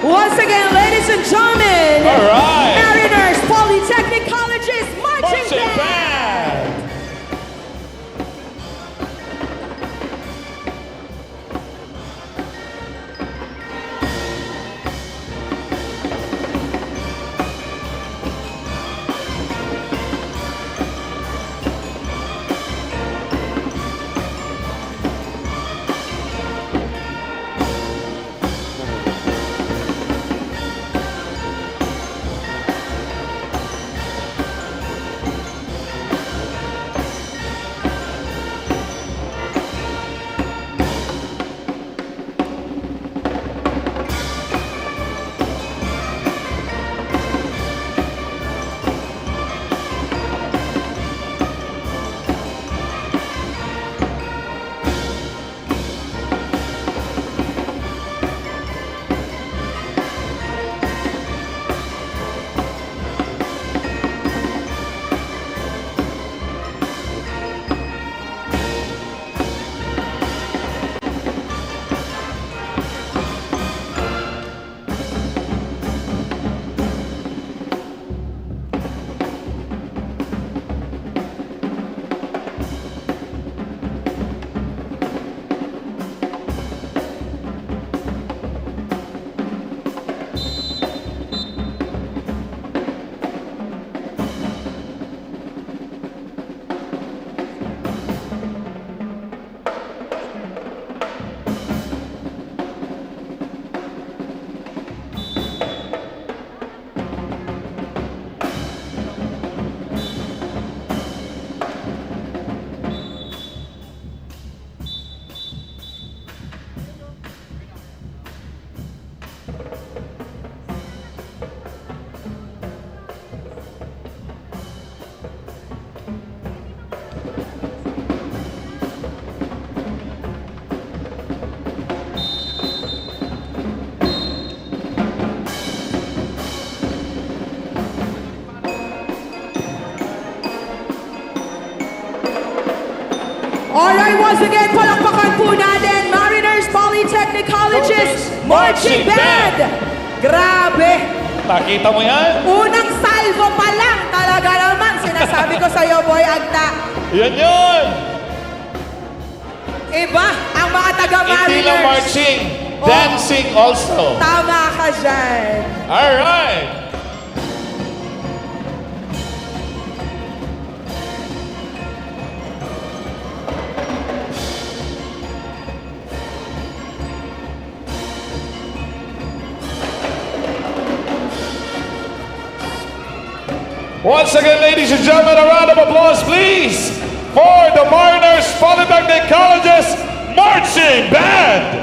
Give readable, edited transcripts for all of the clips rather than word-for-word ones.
Once again, ladies and gentlemen, All right. Mariners Polytechnic College's marching Marching band. band. Alright, once again, palakpakan po natin, Mariners Polytechnic College's marching band. Grabe! Nakita mo yan? Unang salvo pa lang, talaga naman, sinasabi ko sa'yo, Boy Agta. Yan yun! Iba ang mga Hindi lang taga-Mariners. marching, Oh. dancing also. Tama ka dyan. Alright! Once again, ladies and gentlemen, a round of applause, please, for the Mariners Polytechnic College's marching band.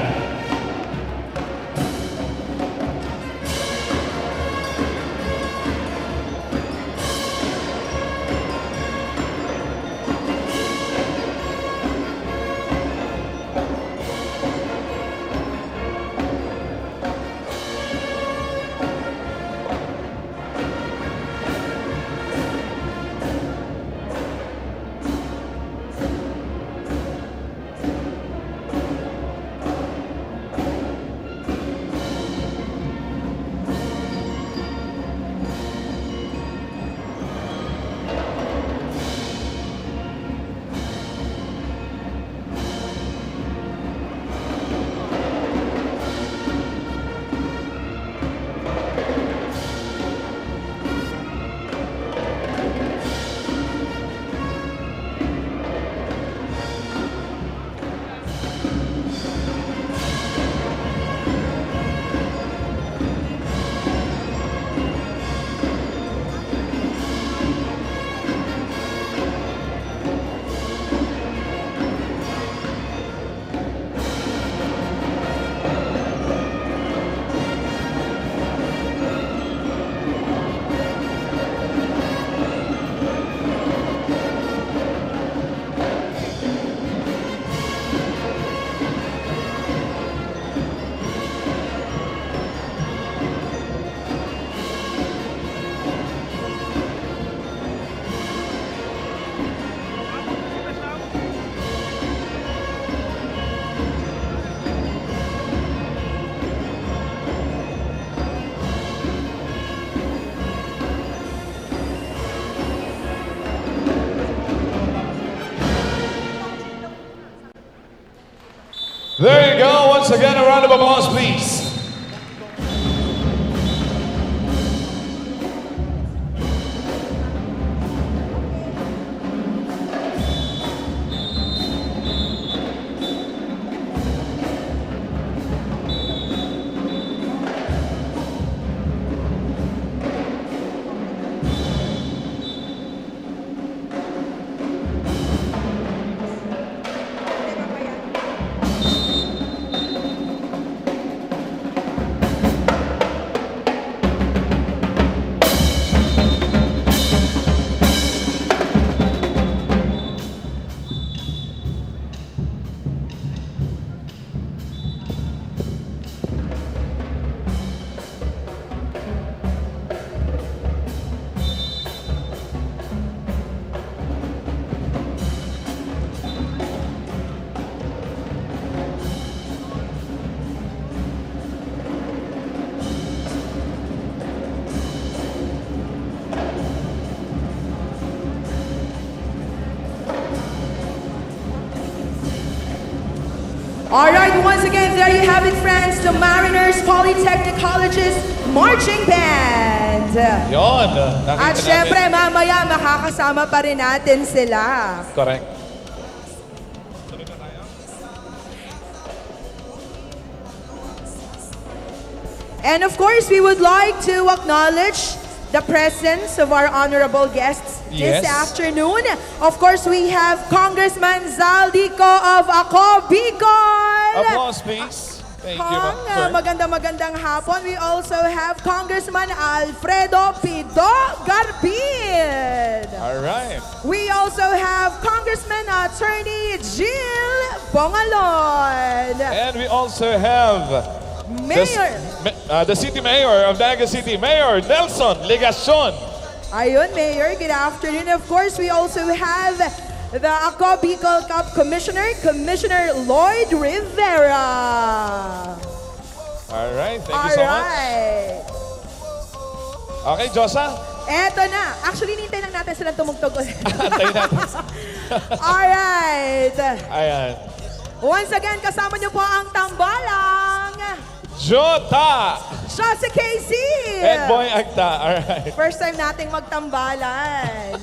There you go. Once again, a round of applause, please. Alright, once again, there you have it, friends, the Mariners Polytechnic College's Marching Band. Yon. At Nakita syempre, natin. mamaya makakasama pa rin natin sila. Correct. And of course, we would like to acknowledge the presence of our honorable guests Yes. this afternoon. Of course, we have Congressman Zaldico of Ako Bicol. Applause, please. Thank you, ma'am. Sir. Magandang hapon. We also have Congressman Alfredo Pido Garbin. All right. We also have Congressman Attorney Jill Bongalon. And we also have Mayor. the City Mayor of Naga City, Mayor Nelson Legacion. Ayun, Mayor. Good afternoon. Of course, we also have the Ako Bicol Cup Commissioner, Commissioner Lloyd Rivera. All right. Thank you so much. Alright. Okay, Josa. Eto na. Actually, nintay lang natin silang tumugtog ulit. Antayin natin. Alright. Ayan. Once again, kasama niyo po ang tambalang Jota. siya si KC. And Boy Agta. All right. First time nating magtambalan.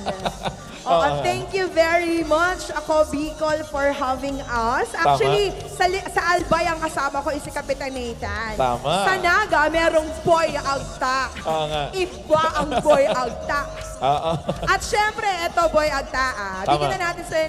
Oo, thank you very much, Ako Bicol, for having us. Actually, sa Albay ang kasama ko is si Kapitan Nathan. Tama. Sa Naga, merong Boy Agta. Oo nga. Iba ang Boy Agta. Oo. At syempre, eto Boy Agta, Tama. bigyan na natin sila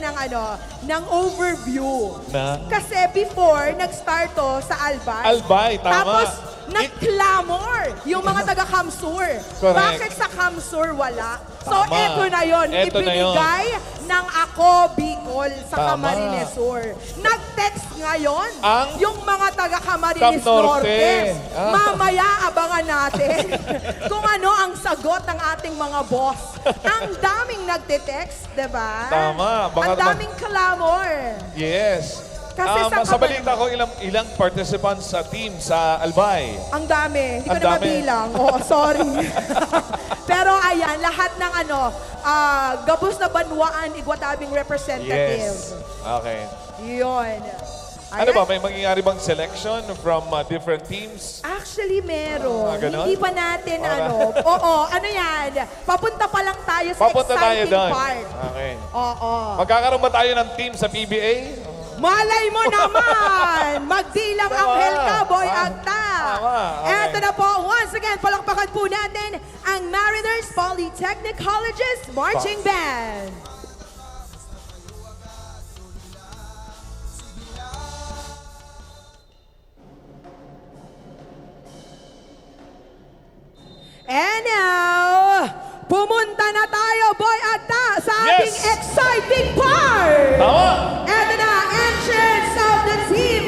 ng overview. Na? Kasi before, nag-start to sa Albay. Albay, tama. Tapos, nag-clamor yung mga taga-Kamsur. Correct. Bakit sa Kamsur wala? So, Tama. eto na yon. Eto na yun. Ibinigay ng Ako Bicol sa Tama. Camarines Sur. Nag-text ngayon Ang yung mga taga-Camarines Cap Norte. Norte. Ah. Mamaya abangan natin kung ano ang sagot ng ating mga boss. Ang daming nagte-text, diba? Tama. Baka Ang naman- daming clamor. Yes. Kasi sa sa balita ko, ilang participants sa team sa Albay. Ang dami. Hindi ko Ang na dami. mabilang. Oo, sorry. Pero ayan, lahat ng gabos na banwaan, Iguatabing representative. Yes. Okay. Yun. Ano Ayan. ba? May mangyayari bang selection from different teams? Actually, meron. Ganon? Hindi pa natin Para- Oo, ano yan? Papunta pa lang tayo sa Papunta tayo exciting doon. part. Okay. Oo. Magkakaroon ba tayo ng team sa PBA? Malay mo naman! Magdilang ang Tama. Helka, Boy Tama. Agta! Tama. Okay. Eto na po, once again, palakpakan po natin ang Mariners Polytechnic College's Marching Band. And now, pumunta na tayo, Boy Agta, sa ating Yes. exciting part! Tama. And na, entrance of the team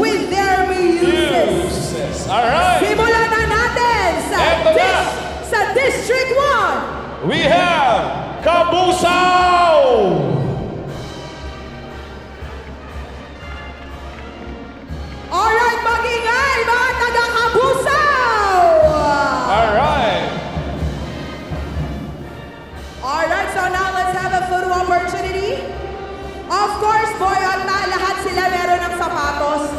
with their muses. Yes. All right. Simulan na natin Eto na. sa District 1. We have Kabusaw! Alright, mag-ingay mga taga-Kabusaw! All right. Alright, so now let's have a photo opportunity. Of course, Boy Agta, lahat sila meron ng sapatos.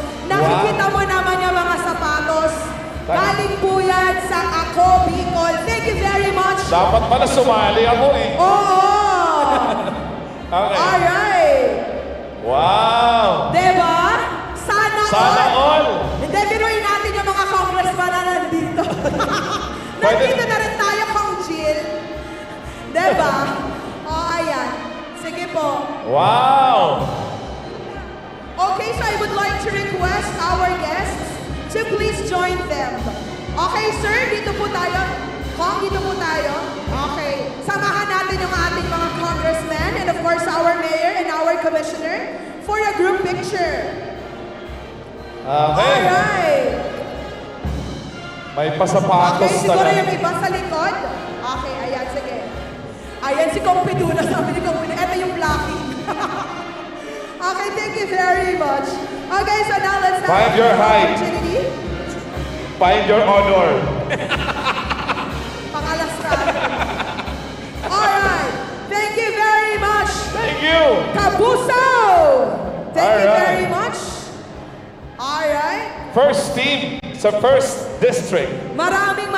Dapat pala sumali ako eh. Oo! Okay. Alright! Wow! Diba? Sana, Sana all! Hindi, biruin natin yung mga congressman na nandito. Pwede. Nandito na rin tayo, Kong Jill. Diba? O, ayan. Sige po. Wow! Okay, so I would like to request our guests to please join them. Okay, sir, dito po tayo. Kong, dito po tayo. Okay. Samahan natin yung ating mga congressmen and of course our mayor and our commissioner for a group picture. Okay. Alright. May Okay, pasapatos siguro talaga. yung iba sa likod. Okay, ayan, sige. Ayan si Kong Piduna, sabi ni Kong Piduna. Ito yung blocking. Okay, thank you very much. Okay, so now let's have Find your height. opportunity. Find your honor. Pangalasran. Alright, thank you very much. Thank you! Kabuso! Thank you Alright. very much. Alright. First team sa first district. Maraming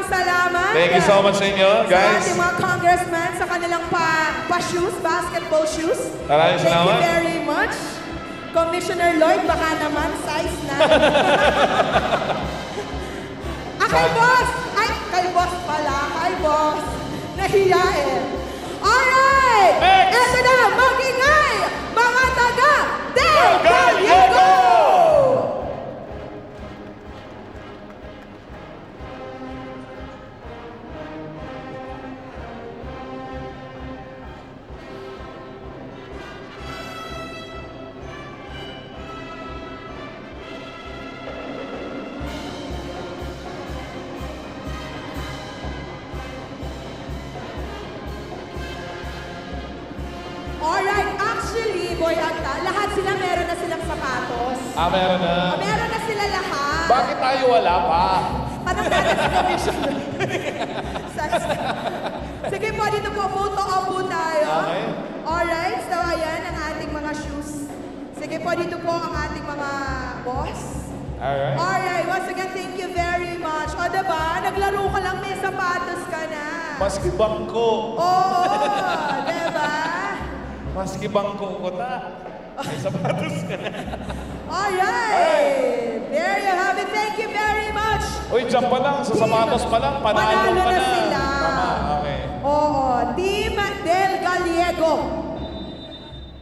salamat. Thank you so much sa inyo, Sa guys. ating mga congressmen sa kanilang pa-shoes, basketball shoes. Maraming Thank you salamat. very much. Commissioner Lloyd, baka naman size na. Kay boss! Ay, kay boss pala. Kay boss. Nahiya eh. Alright! Next! Eto na, mag-ingay! Mga taga Del Del Gallego! Gallego! Alright, actually, Boy Anta, lahat sila meron na silang sapatos. Meron na. Meron na sila lahat. Bakit tayo wala pa? Tanong natin sa commissioner. Sige po, dito po, photo op po tayo. Okay. Alright, so ayan ang ating mga shoes. Sige po, dito po ang ating mga boss. Alright. Alright, once again, thank you very much. O diba, naglaro ka lang, may sapatos ka na. Maski bangko. Oo, diba? Maski bangko ko ta. May sapatos ka na. Alright, there you have it. Thank you very much. Uy, dyan pa lang. Sa sapatos pa lang. Panalo Panalo ka na na. sila. Tama, okay. Oo, Team Del Gallego.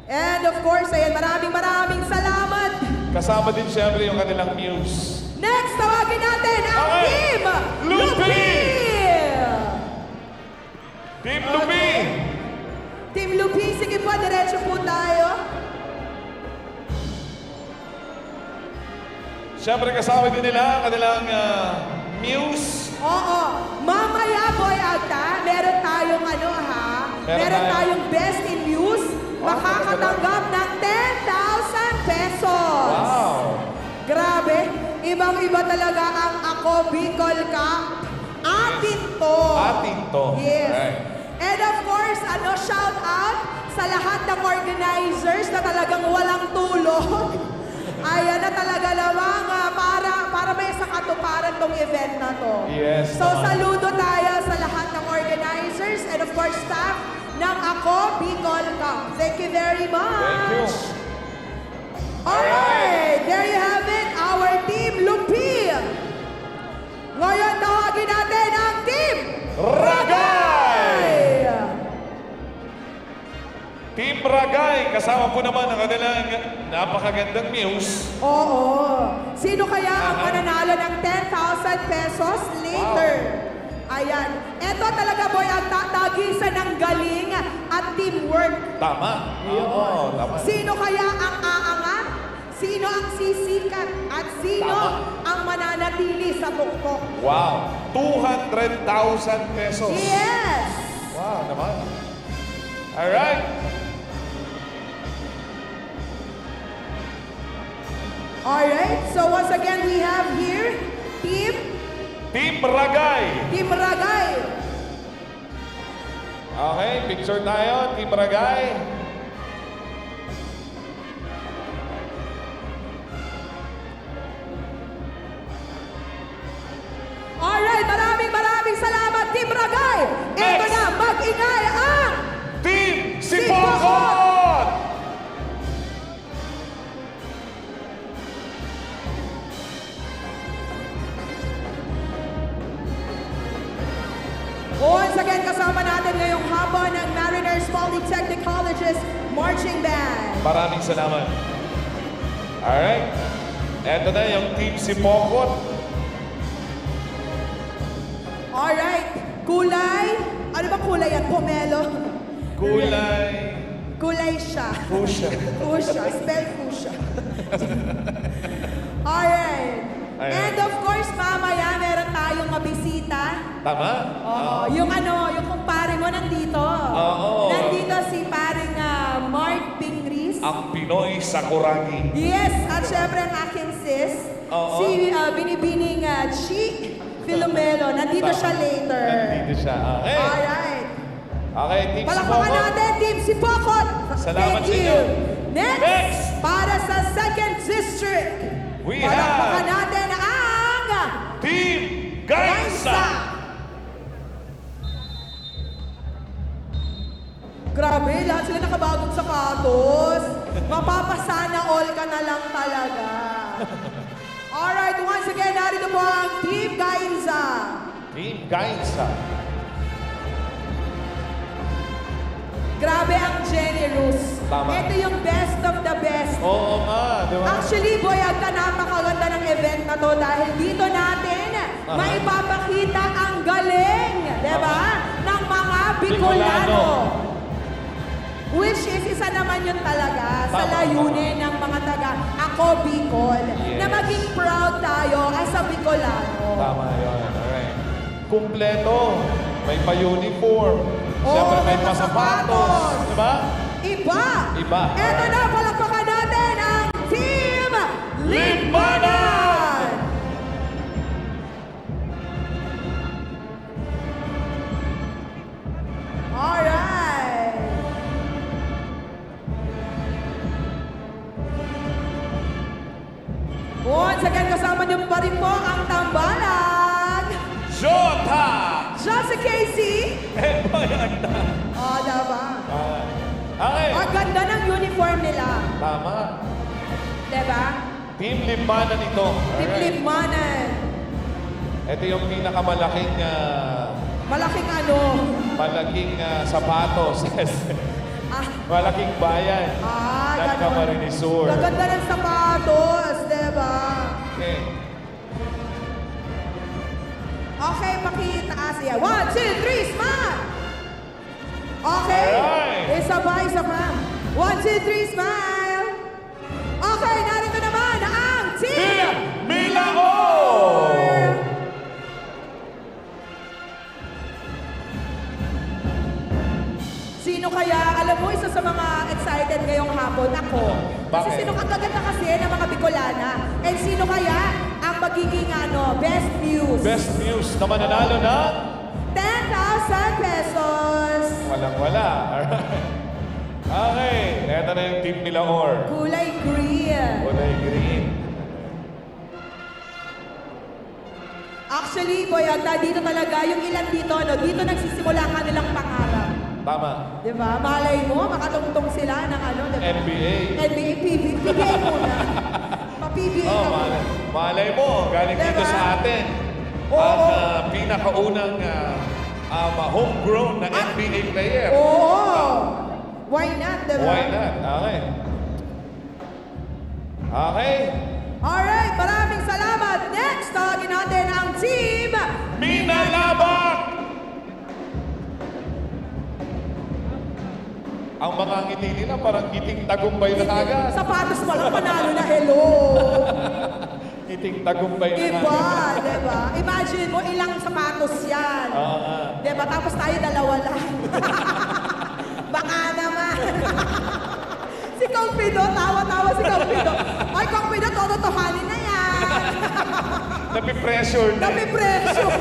And of course, ayan, maraming salamat. Kasama din siyempre yung kanilang muse. Next, tawagin natin ang Okay. Team Lupi! Team Lupi! Team Lupi, sige po, diretso po tayo. Siyempre kasama din nila ang kanilang muse. Oo, mamaya Boy Agta, meron tayong meron tayo. tayong Best in News. Makakatanggap ng 10,000 pesos. Wow! Grabe, ibang-iba talaga ang Ako Bicol Cup. Atin to. Atin to. Yes. Right. And of course, shout out sa lahat ng organizers na talagang walang tulog. Ayan na talaga lamang para may sa katuparan tong event na to. Yes, So naman. saludo tayo sa lahat ng organizers and of course staff ng Ako Bicol Cup. Thank you very much. Thank you. Alright, there you have it, our Team Lupi. Ngayon, tawagin natin ang Team Ragay! Team Ragay, kasama po naman ang kanilang napakagandang muse. Oo. Sino kaya ang mananalo ng 10,000 pesos later? Ayan. Ito talaga, Boy, ang tatagisan ng galing at teamwork. Tama. Oo, tama. Sino kaya ang aangat? Sino ang sisikat? At sino ang mananatili sa tuktok? Wow. 200,000 pesos. Yes! Wow, naman. Alright. Alright, so once again, we have here Team Ragay. Ragay. Okay, picture tayo. Team Ragay. Alright, maraming salamat, Team Ragay. And again, kasama natin ngayong hapon ng Mariners Polytechnic College's Marching Band. Maraming salamat. Alright. Eto na yung Team Sipokot. Alright, kulay. Ano ba kulay yan? Pomelo. Kulay. Kulay siya. Fuchsia. Fuchsia. Spell fuchsia. Alright. Ayan. And of course, mamaya meron tayong mabisita. Tama? Oo. Yung yung kumpare mo nandito. Oo. Nandito si paring Mark Pingris. Ang Pinoy Sakuragi. Yes, at syempre ang aking sis. Oo. Si Binibining Chi Filomelo. Nandito siya later. Nandito siya. Okay. Alright. Okay, Team Palakpakan Sipokot. natin, Team Sipokot. Salamat Thank sa you. inyo. Next, para sa second district. We palakpakan have natin ang Team Gainsa. Grabe, lahat sila nakabagong sapatos. Mapapasana all ka na lang talaga. Alright, once again, narito po ang Team Gainza. Team Gainsa. Grabe ang generous. Tama. Ito yung best of the best. Oo nga, di ba? Actually, Boy Agta, napakaganda ng event na to dahil dito natin maipapakita ang galing, di ba, ng mga Bicolano. Which is isa naman yun talaga sa Tama, layunin ng mga taga Ako Bicol na Yes. maging proud tayo as a Bicolano. Tama yun. Alright. Kumpleto. May pa-uniform. Oo, Siyempre may may pasapatos. Di ba? Iba! Iba. Eto na, palakpakan natin ang Team Limanan! Alright! Once again, kasama niyo pa rin po ang tambalan. Jota! Just Casey. Eh, bayanda. O, diba? Okay. Ang ganda ng uniform nila. Tama. Diba? Team Limanan ito. Team Alright. Limanan. Ito yung pinakamalaking Malaking ano. sapatos. Ah, Malaking bayan ng ganun. Camarines Sur. Gaganda ng sapatos, diba? Okay. Okay, pakitaas yan. 1, 2, 3, smile! Okay. Alright. Isa pa, isa pa. 1, 2, 3, smile! Okay, narito naman ang Team Team Milaor! Sino kaya, alam mo, isa sa mga excited ngayong hapon, ako. Kasi Bakit? sino kagaganda kasi ng mga Bicolana? And sino kaya ang magiging best news? Best news na mananalo ng 10,000 pesos. walang-wala. Alright. Okay, eto na yung Team Milaor. Kulay green. Kulay green. Actually, Boy Agta, dito talaga, yung ilan dito, dito nagsisimula ang kanilang pangarap. Tama. Di ba? Malay mo, makatungtong sila ng di ba? NBA. NBA, PBA muna. Pa-PBA Oh, ka muna. malay mo, galing Diba? dito sa atin. Oo. Ang pinakaunang homegrown na NBA player. Oo. Why not, di ba? Why not? Okay. Okay. Alright, maraming salamat. Next, tawagin natin ang Team Minalabak! Ang mga ngiti nila parang ngiting tagumpay na kagad. Sapatos pa lang, panalo na, hello. Ngiting tagumpay na Iba, kagad. di ba? Imagine mo, ilang sapatos yan. Oo nga. Di ba? Tapos tayo dalawa lang. Baka naman. Si Kong Pido, tawa-tawa si Kong Pido. Ay, Kong Pido, tototohanin na yan. Napipressure na. Napipressure.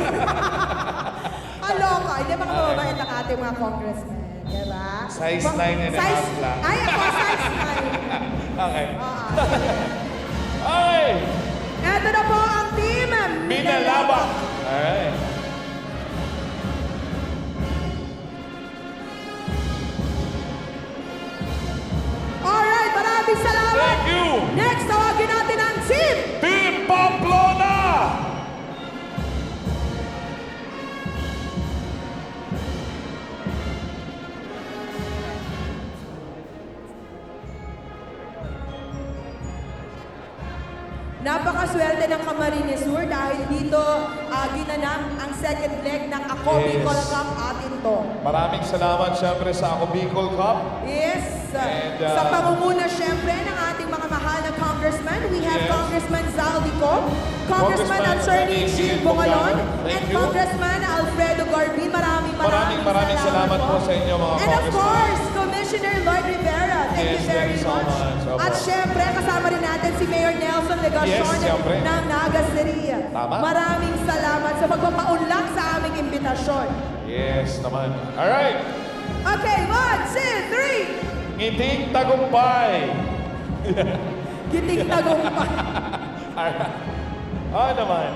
Aloka. Hindi ba kababait ang ating mga congressmen? Di ba? Size 9 and a half lang. Ay, ako, size 9. Okay. Ah, Okay. Eto na po ang team Minalabak. Alright. Alright, maraming salamat. Thank you. Next, tawagin natin ang team. Team Pamplona! Napakaswerte ng Camarines Sur dahil dito ginanap ang second leg ng Ako Yes. Bicol Cup atin to. Maraming salamat syempre sa Ako Bicol Cup. Yes. And, sa pangunguna syempre ng ating mga mahal na congressman, we have Yes. Congressman Zaldico, Congressman Congressman Attorney Atty. Gil Gil Bungalon, Bungalon. Thank and you. Congressman Alfredo Garbin. Maraming salamat po sa inyo mga And of congressman. course, Commissioner Lloyd Rivera. Thank Yes, you very thank you so much. much. Opo. At syempre, kasama rin natin si Mayor Nelson Legacion Yes, syempre. ng Naga City. Tama. Maraming salamat sa pagpapaunlak sa aming imbitasyon. Yes naman. Alright. Okay, 1, 2, 3. Ngiting tagumpay. Giting tagumpay. Alright. Naman.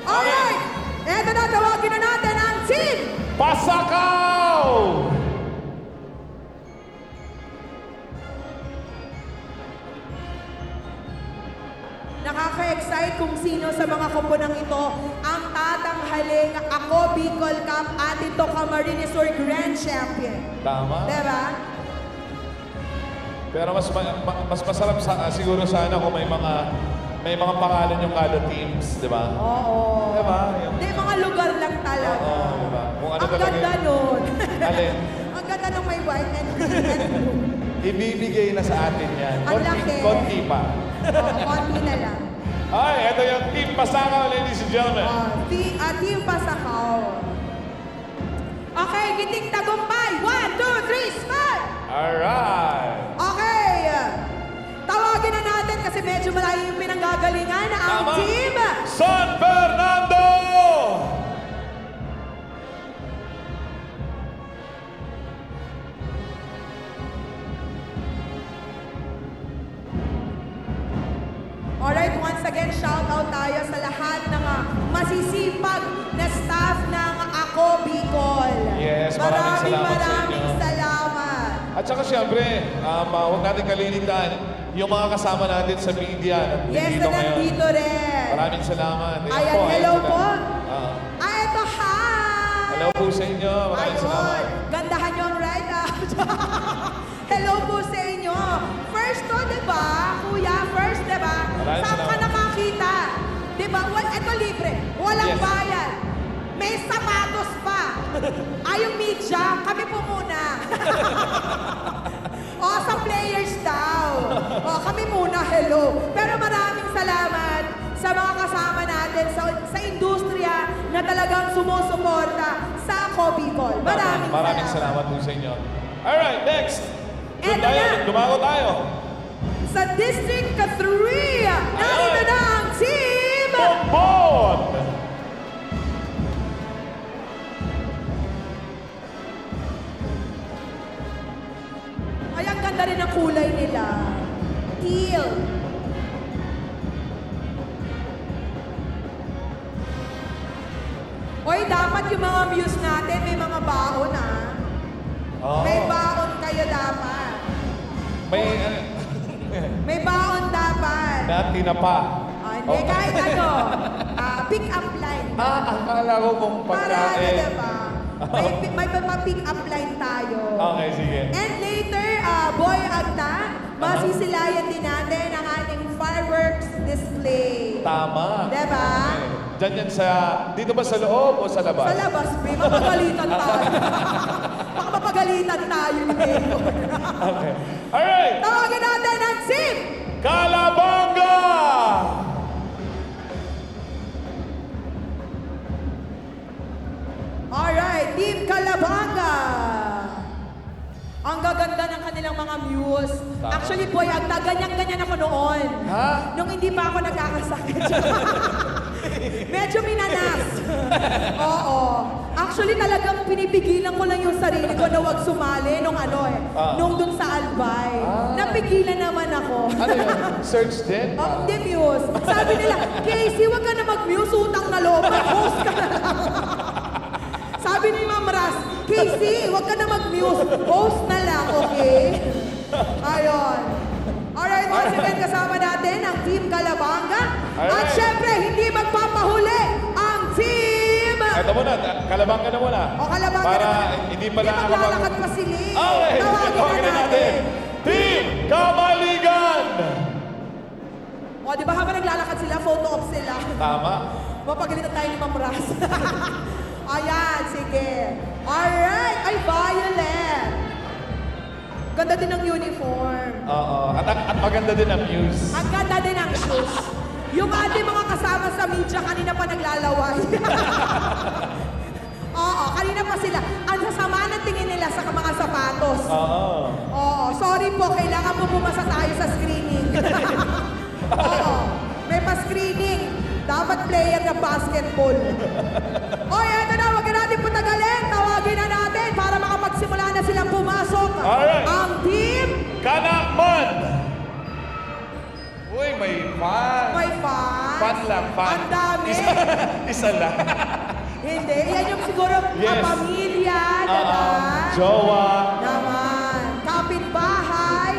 Alright! Eto na, tawagin na natin ang team! Pasakaw! Nakaka-excite kung sino sa mga koponang ito ang tatanghaling Ako Bicol Cup at ito Camarines Sur Grand Champion. Tama. Diba? Pero mas masarap siguro sana kung may mga pangalan yung kada teams, di ba? Oo. Diba? Yung- Hindi, mga lugar lang talaga. Oo, diba? Kung ano Ang talaga ganda yung- nun. Alin? Ang ganda nung may white and green and blue. Ibibigay na sa atin yan. Ang laki. Konti pa. Oo, konti na lang. Ay, ito yung Team Pasakaw, ladies and gentlemen. Team Pasakaw. Okay, giting tagumpay. 1, 2, 3, smile! Alright. Okay. Tawagin na natin kasi medyo malayo yung pinanggagalingan na ang Tama. team. San Fernando! Alright, once again, shout out tayo sa lahat ng masisipag na staff ng Ako Bicol. Yes, maraming salamat sa maraming inyo. salamat. At saka siyempre, huwag natin kalilitan yung mga kasama natin sa media. Yes, na nandito rin. Maraming salamat. Ayan, hello sila. po. Ah, Ito, hi! hello po sa inyo. Maraming Ayun, salamat. gandahan nyo ang ride up. Hello po sa inyo. First to, di ba? Kuya, first, di ba? Maraming Saan ka salamat. nakakita? Di ba? Ito libre. Walang Yes. bayad. May sapatos pa. Yung media, kami po muna. Sa players daw. Kami muna, hello. Pero maraming salamat sa mga kasama natin sa industriya na talagang sumusuporta sa Ako Bicol. Maraming salamat po sa inyo. Alright, next. Eto tayo, na. lumago tayo. Sa District 3, narito na ang team! Bonbon! Ay, ang ganda rin ang kulay nila. Teal. Oy, dapat yung mga muse natin, may mga baon Oh. May baon kayo dapat. May, May baon dapat. na tinapa. Hindi, Oh. kahit ano. Pick up line. Akala ko kung Para ano, pagkain. diba? May pick up line tayo. Okay, sige. And later, Boy Agta, masisilayan din natin ang ating fireworks display. Tama. Diba? Okay. Diyan yan dito ba sa loob o sa labas? Sa labas, pre, mapagalitan tayo. Baka mapagalitan tayo ni Mayor. Okay. Alright! Tawagin natin ang team! Calabanga! Alright, Team Calabanga. Ang gaganda ng kanilang mga muse. Tama. Actually, Boy Agta, ganyan-ganyan ako noon. Ha? Nung hindi pa ako nagkakasakit. Medyo minanas. Oo. Actually, talagang pinipigilan ko lang yung sarili ko na wag sumali nung nung dun sa Albay. Napigilan naman ako. Ano yun? Search din? Hindi, Muse. Sabi nila, Casey, wag ka na mag-muse, utang na loob, mag-host ka na lang. Sabi ni Ma'am Ras, Casey, wag ka na mag-muse, host na lang, okay? Ayun. Alright, once again, kasama natin ang Team Calabanga. At Alright. syempre, hindi magpapahuli ang Team... Ito muna, Calabanga na muna. O, Calabanga Para naman. hindi pa nakakapag... maglalakad pa sila. Okay, Tawagin tawagin na na natin. natin. Team Kamaligan! O, di ba habang naglalakad sila, photo op sila. Tama. Mapagalitan tayo ni Ma'am Ras. Ayan, sige. Alright, ay violet. Ganda din ng uniform. Oo. At maganda din ang news. Ang ganda din ng shoes. Yung ating mga kasama sa media, kanina pa naglalaway. Oo, kanina pa sila. Ang sasama ng tingin nila sa mga sapatos. Oo. Oo, sorry po, kailangan po bumasa tayo sa screening. Oo, may pa-screening. Dapat player na basketball. O, eto na, wag na natin patagalin. Tawagin na natin para makapagsimula na silang pumasok. Alright. Ang team, Kanakman! Uy, may fan. may fans. Fan lang, fan. Ang dami. Isa lang. Hindi, yan yung siguro Yes. pamilya, diba? Jowa. Naman. Kapitbahay.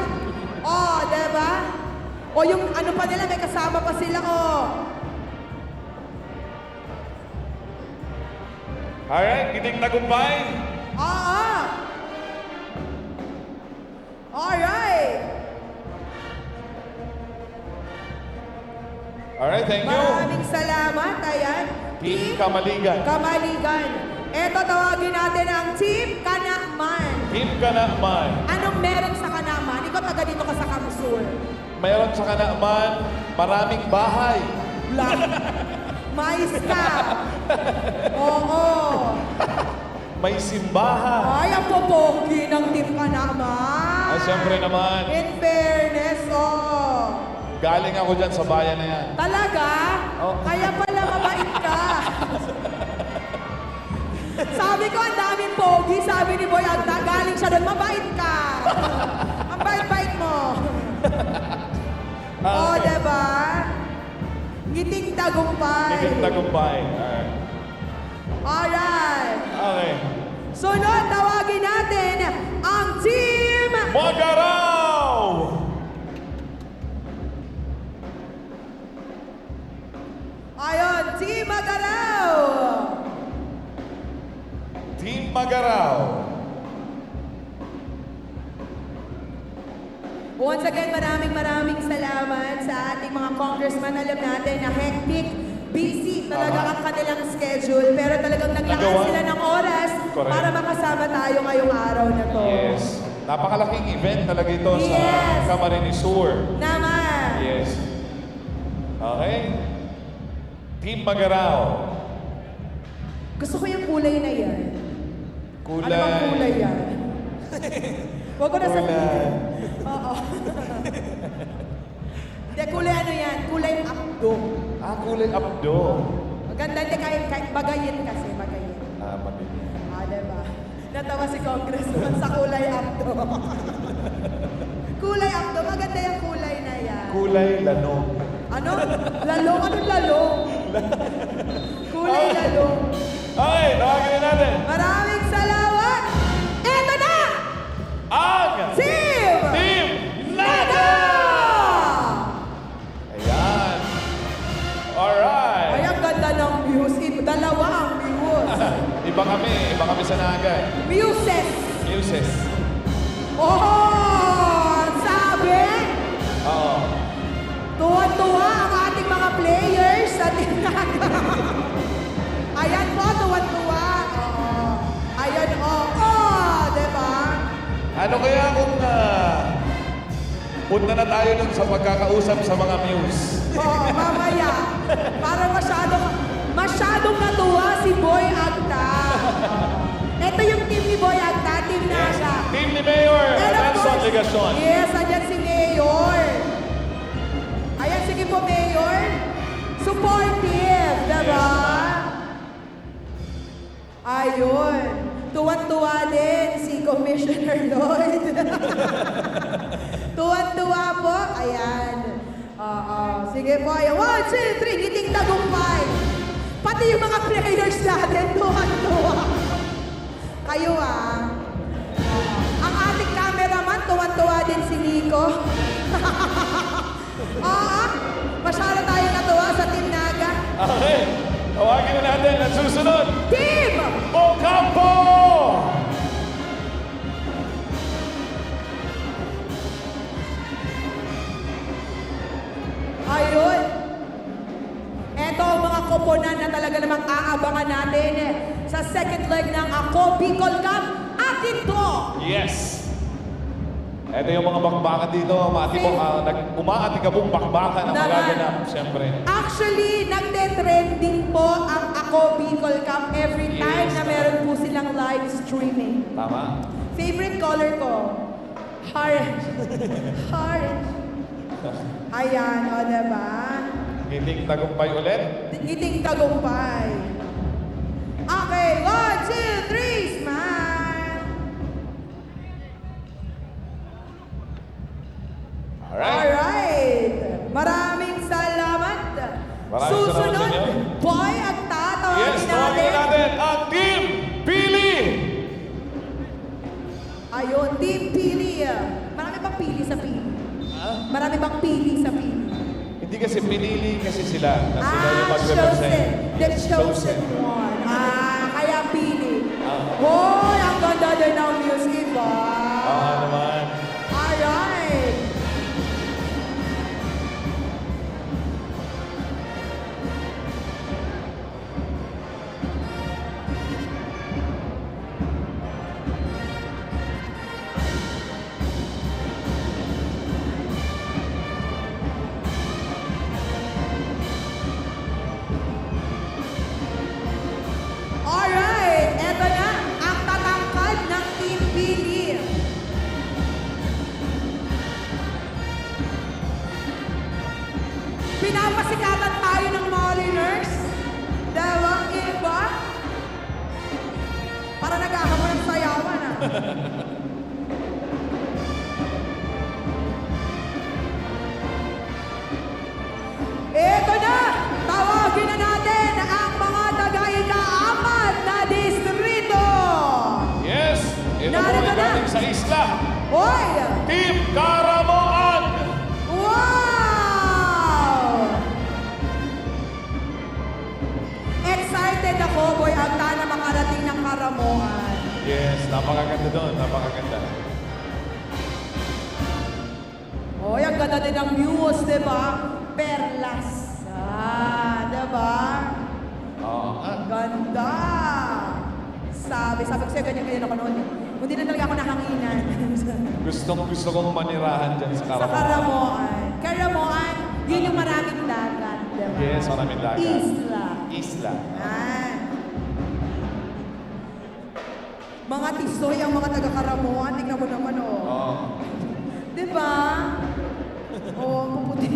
Oh, diba? O yung ano pa nila, may kasama pa sila, oh. Alright, giting tagumpay. Oo. Alright. Alright, thank you. Maraming salamat. Ayan. Team Kamaligan. Kamaligan. Eto, tawagin natin ang Team Kanakman. Team Kanakman. Anong meron sa Kanakman? Ikaw taga dito ka sa Kamsur. Mayroon sa Kanakman, maraming bahay. Lang. Mais ka. Oo. May simbahan. Ay, ang popogi ng Team Kanakman. Ah, siyempre naman. In fairness, oh. Galing ako dyan sa bayan na yan. Talaga? Oh. Kaya pala mabait ka. Sabi ko, ang daming pogi. Sabi ni Boy Agta, galing siya doon, mabait ka. Ang bait-bait mo. Oh, Okay. diba? Ngiting tagumpay. Giting tagumpay. Alright. Alright. Okay. Sunod, tawagin natin ang Team... Magaraw! Ayon, Team Magalaw. Team Magaraw. Once again, maraming salamat sa ating mga congressman. Alam natin na hectic, busy talaga ang kanilang schedule. Pero talagang naglaan Nagawa. sila ng oras Correct. para makasama tayo ngayong araw na to. Yes. Napakalaking event talaga ito Yes. sa Camarines Sur. Naman. Yes. Okay. Team Magaraw. Gusto ko yung kulay na yan. Kulay. Ano bang kulay yan? Huwag ko na Kulay. sabihin. Oo. Hindi, kulay ano yan? Kulay abdo. Ah, kulay abdo. Maganda, hindi kahit bagayin kasi, bagayin. Ah, mabili. Ah, diba? Natawa si Congressman sa kulay abdo. Kulay abdo, maganda yung kulay na yan. Kulay lanog. Ano? Lalong? Anong lalong? Kulay Oh. lalong. Okay, tawagin na natin. Maraming salamat! Eto na! Ang Team! Team Naga! Naga! Ayan. Alright. Ay, ang ganda ng views. Dalawa ang views. Iba kami sa Naga. Muses! Muses. Oh! Sabi! Oo. Tuwan-tuwa ang ating mga players sa Tinaga. Ayan po, tuwan-tuwa. Oo. Ayan, oo. Diba? Ano kaya kung punta na tayo dun sa pagkakausap sa mga muse? Oo, mamaya. Parang masyadong natuwa si Boy Agta. Ito yung team ni Boy Agta, Team Naga. Team ni Mayor And of Nelson course, Ligacion. yes, andyan si Mayor. Ayan, sige po, Mayor. Supportive, diba? Ayun. Tuwan-tuwa din si Commissioner Lloyd. Tuwan-tuwa po. Ayan. Oo. Sige po. Ayan. 1, 2, 3. Ngiting tagumpay. Pati yung mga players natin, tuwan-tuwa. Kayo ang ating cameraman, tuwan-tuwa din si Nico. Oo. Masyado tayo natuwa sa Team Naga. Okay. Tawagin na natin ang susunod. Team! Ocampo! Ayun. Eto ang mga koponan na talaga namang aabangan natin sa second leg ng Ako Bicol Cup. At ito, Yes. Ito yung mga bakbakan dito, umaatikabong bakbakan ang Naman. magaganap, siyempre. actually, nagte-trending po ang Ako Bicol Cup every time Yes. na meron po silang live streaming. Tama? Favorite color ko? Orange. Orange. Ayan, o diba? Ngiting tagumpay ulit. Ngiting tagumpay. Okay, 1, 2, 3, smile! Alright. Alright! Maraming salamat! Maraming Susunod, salamat sa inyo. boy, ang tatawagin Yes, tawagin natin. natin ang Team Pili! Ayun, Team Pili. Marami bang pili sa pili? Marami bang pili sa pili? Hindi kasi pinili kasi sila na sila yung mag-represent. The chosen one. Kaya pili. Ah. Hoy, ang ganda din ng music, ba? Oo naman. Alright. Alright, eto na ang tatangkad ng Team Pili. Pinapasikatan tayo ng Mariners. Dalawang iba. Para naghahamon ng sayawan, ah. Eto na! Tawagin na natin ang mga taga-ikaapat na distrito! Yes, ito po Narito ay na. galing sa isla. Hoy! Team Caramoan! Wow! Excited ako, boy, ang na makarating ng Karamoan. Yes, napakaganda doon, napakaganda. Hoy, ang ganda din ng views, di ba? Perlas. Di ba? Oo. Ang ganda! Sabi ko sa'yo, ganyan-ganyan ako noon. Hindi na talaga ako nahanginan. Gusto kong manirahan dyan sa Sa Caramoan. Karamoan. Karamoan, yun yung maraming dagat, di ba? Yes, maraming dagat. Isla. Isla. Yan. Mga tisoy ang mga taga-Karamoan. Tingnan mo naman, oh. Oo. Di ba? Oo, puputi.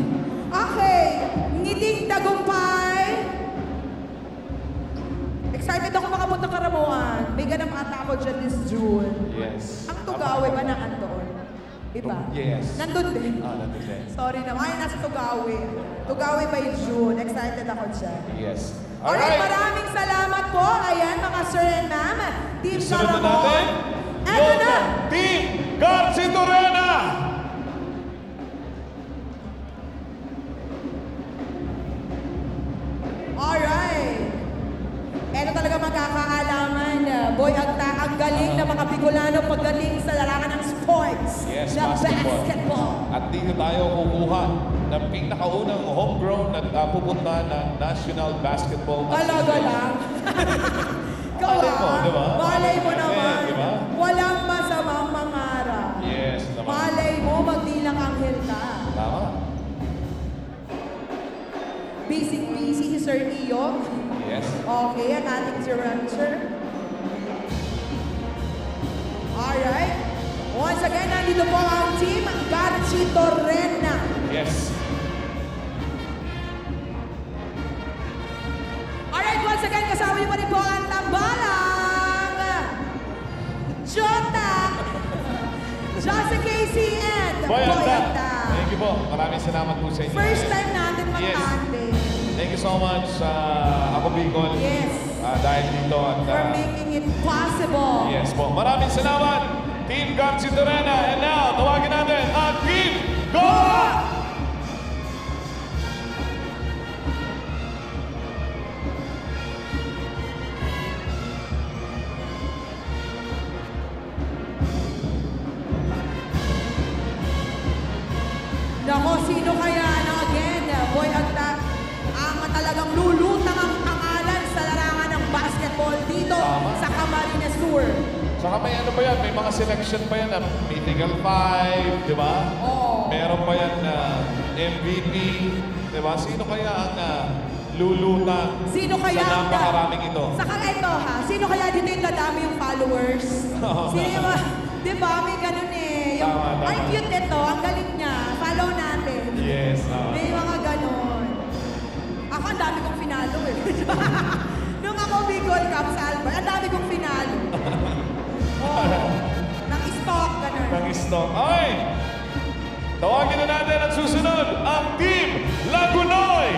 Okay, ngiting tagumpay. Excited ako makapunta Karamoan. May ganap ata ako dyan this June. Yes. Ang Tugawe ba na andoon? Iba? Yes. Nandun din. Nandun din. Sorry naman. Ay, nasa Tugawe. Tugawe by June. Excited ako dyan. Yes. Alright, maraming salamat po. Ayan, mga sir and ma'am. Team Isunod na Karamoan. natin. Eto yung na. Team Garcitorena! Alright. Ito talaga magkakaalaman. Boy, ang galing ng mga Bicolano paggaling sa larangan ng sports. Yes, na basketball. basketball. At dito tayo kukuha ng pinakaunang homegrown na pupunta ng National Basketball Talaga lang. Malay mo, di ba? Malay mo Eh, naman. di ba? Walang masamang mangarap. Yes, naman. Malay mo, magdilang anghel ka. Tama. Busy si Sir Iyo. Yes. Okay, ang ating si Rancher. Alright. Once again, nandito po ang team Garcitorena. Yes. Alright, once again, kasama niyo pa rin po ang tambalang Jota, Jose Casey, and Boyanda. Boyanda. Thank you po. Maraming salamat po sa inyo. First time natin mag-tandem. Thank you so much sa Ako Bicol. Yes. Dahil dito at For making it possible. yes po. Maraming salamat. Team Garcitorena. And now, tawagin natin ang Team Goa! Nako, sino kaya na again? Saka may ano pa yan, may mga selection pa yan na Mythical 5, di ba? Oo. Meron pa yan na MVP, di ba? Sino kaya ang luluta Sino kaya sa napakaraming ito? Saka ito ha, sino kaya dito yung dadami yung followers? Sino yung, di ba, may ganun eh. Yung, Tama, tama. ay, cute ito, ang galing niya. Follow natin. Yes. May mga ganun. Ako, ang dami kong finalo eh. Nung ako Bicol Cup sa Albert, ang dami kong finalo. Oo. Nang-stock, ganun. Nang-stock. Okay! Tawagin na natin ang susunod, ang Team Lagunoy!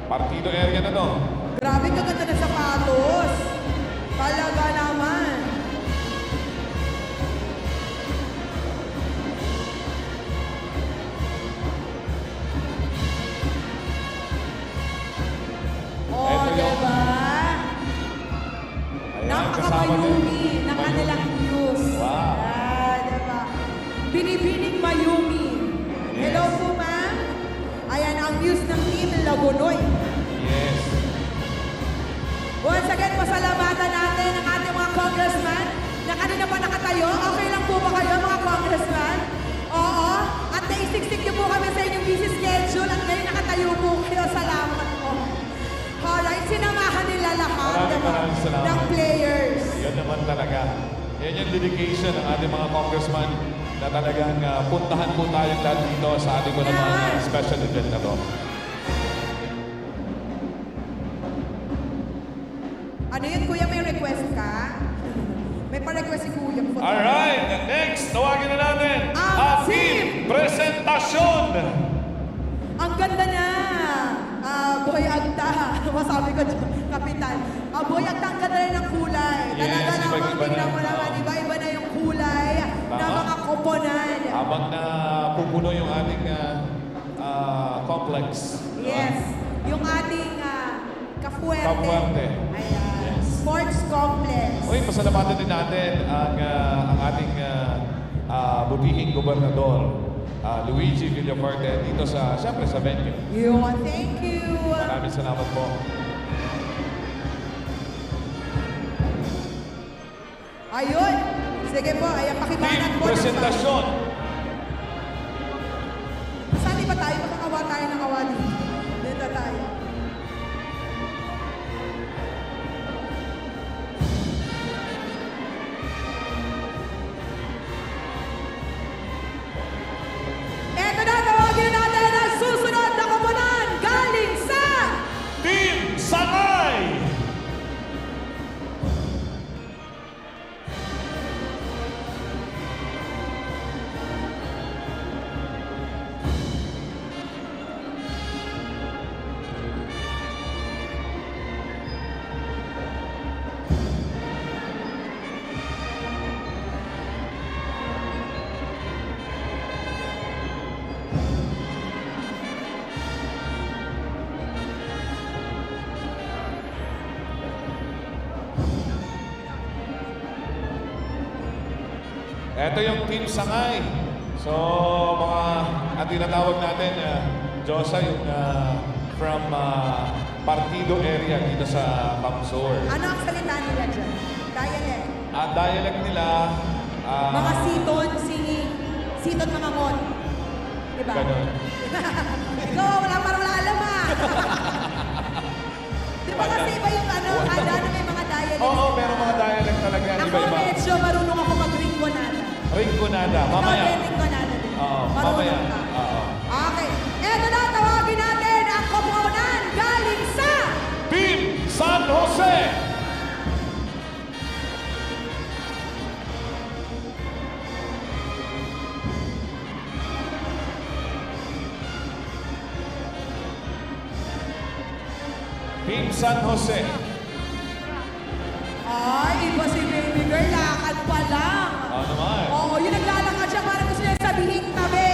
Partido area na to. Grabe kaganda ng sapatos. Talaga naman. Oh, Ito yung- diba? Ayan, kasama din. Napaka-Mayumi ng kanilang news. Wow. Diba? Binibining Mayumi. Hello po, ma'am. Ayan ang news ng Team Lagunoy. Yes. Once again, pasalamatan natin ang ating mga congressman na kanina pa nakatayo. Okay lang po ba kayo, mga congressman? Oo. At naisiksik niyo po kami sa inyong busy schedule at ngayon nakatayo po kayo. Salamat po. Alright, sinamahan nila lahat Maraming salamat. ng players. Yan naman talaga. Yan yung dedication ng ating mga congressman na talagang puntahan po tayong lahat dito sa ating mga Yan. special event na to. Ano yun, kuya? May request ka? May pa-request si kuya. Alright, next, tawagin na natin Ang Team Presentasyon. Ang ganda na! Boy Agta. Masabi ko, Kapitan. Boy Agta, ang ganda rin ng kulay. Yes, Talaga namang iba-iba tingnan na. mo naman, iba-iba na yung kulay ng Tama. mga koponan. Habang na pupuno yung ating complex. Yes. Yung ating kafuerte. Kafuerte. Ayan. Yes. Sports complex. Uy, pasalamatan din natin ang ating butihing gobernador, Luigi Villafuerte, dito sa, siyempre sa venue. Yun, thank you. Maraming salamat po. Ayun. Sige po, ayan, pakibanat Team po. ng- Presentasyon. Saan ba tayo? Makakawa tayo ng awa dito. Dito tayo. Eto na, tawagin natin ang susunod na koponan galing sa Team Sangay. Ito yung Team Sangay. So, mga ang tinatawag natin, Josa, yung from Partido area dito sa Bamsor. ano ang salita nila dyan? Dialect. At dialect nila, Mga siton, singing, siton mga ngon. Diba? ganun. Ikaw, parang wala alam ah. Di ba kasi iba yung ano, kada na may mga dialect. Oo, meron mga dialect talaga. Ako Iba-iba. medyo marunong ako mag-ringonada. Rinconada, mamaya. Ikaw din ringonada din. Oo, Marunong mamaya. ka. Oo. Okay. Eto na, tawagin natin ang koponan galing sa Team San Jose. Team San Jose. Ay, iba si baby girl, lakad pa lang. Ano naman? Oo, yung naglalakad siya, parang gusto niya sabihin tabi.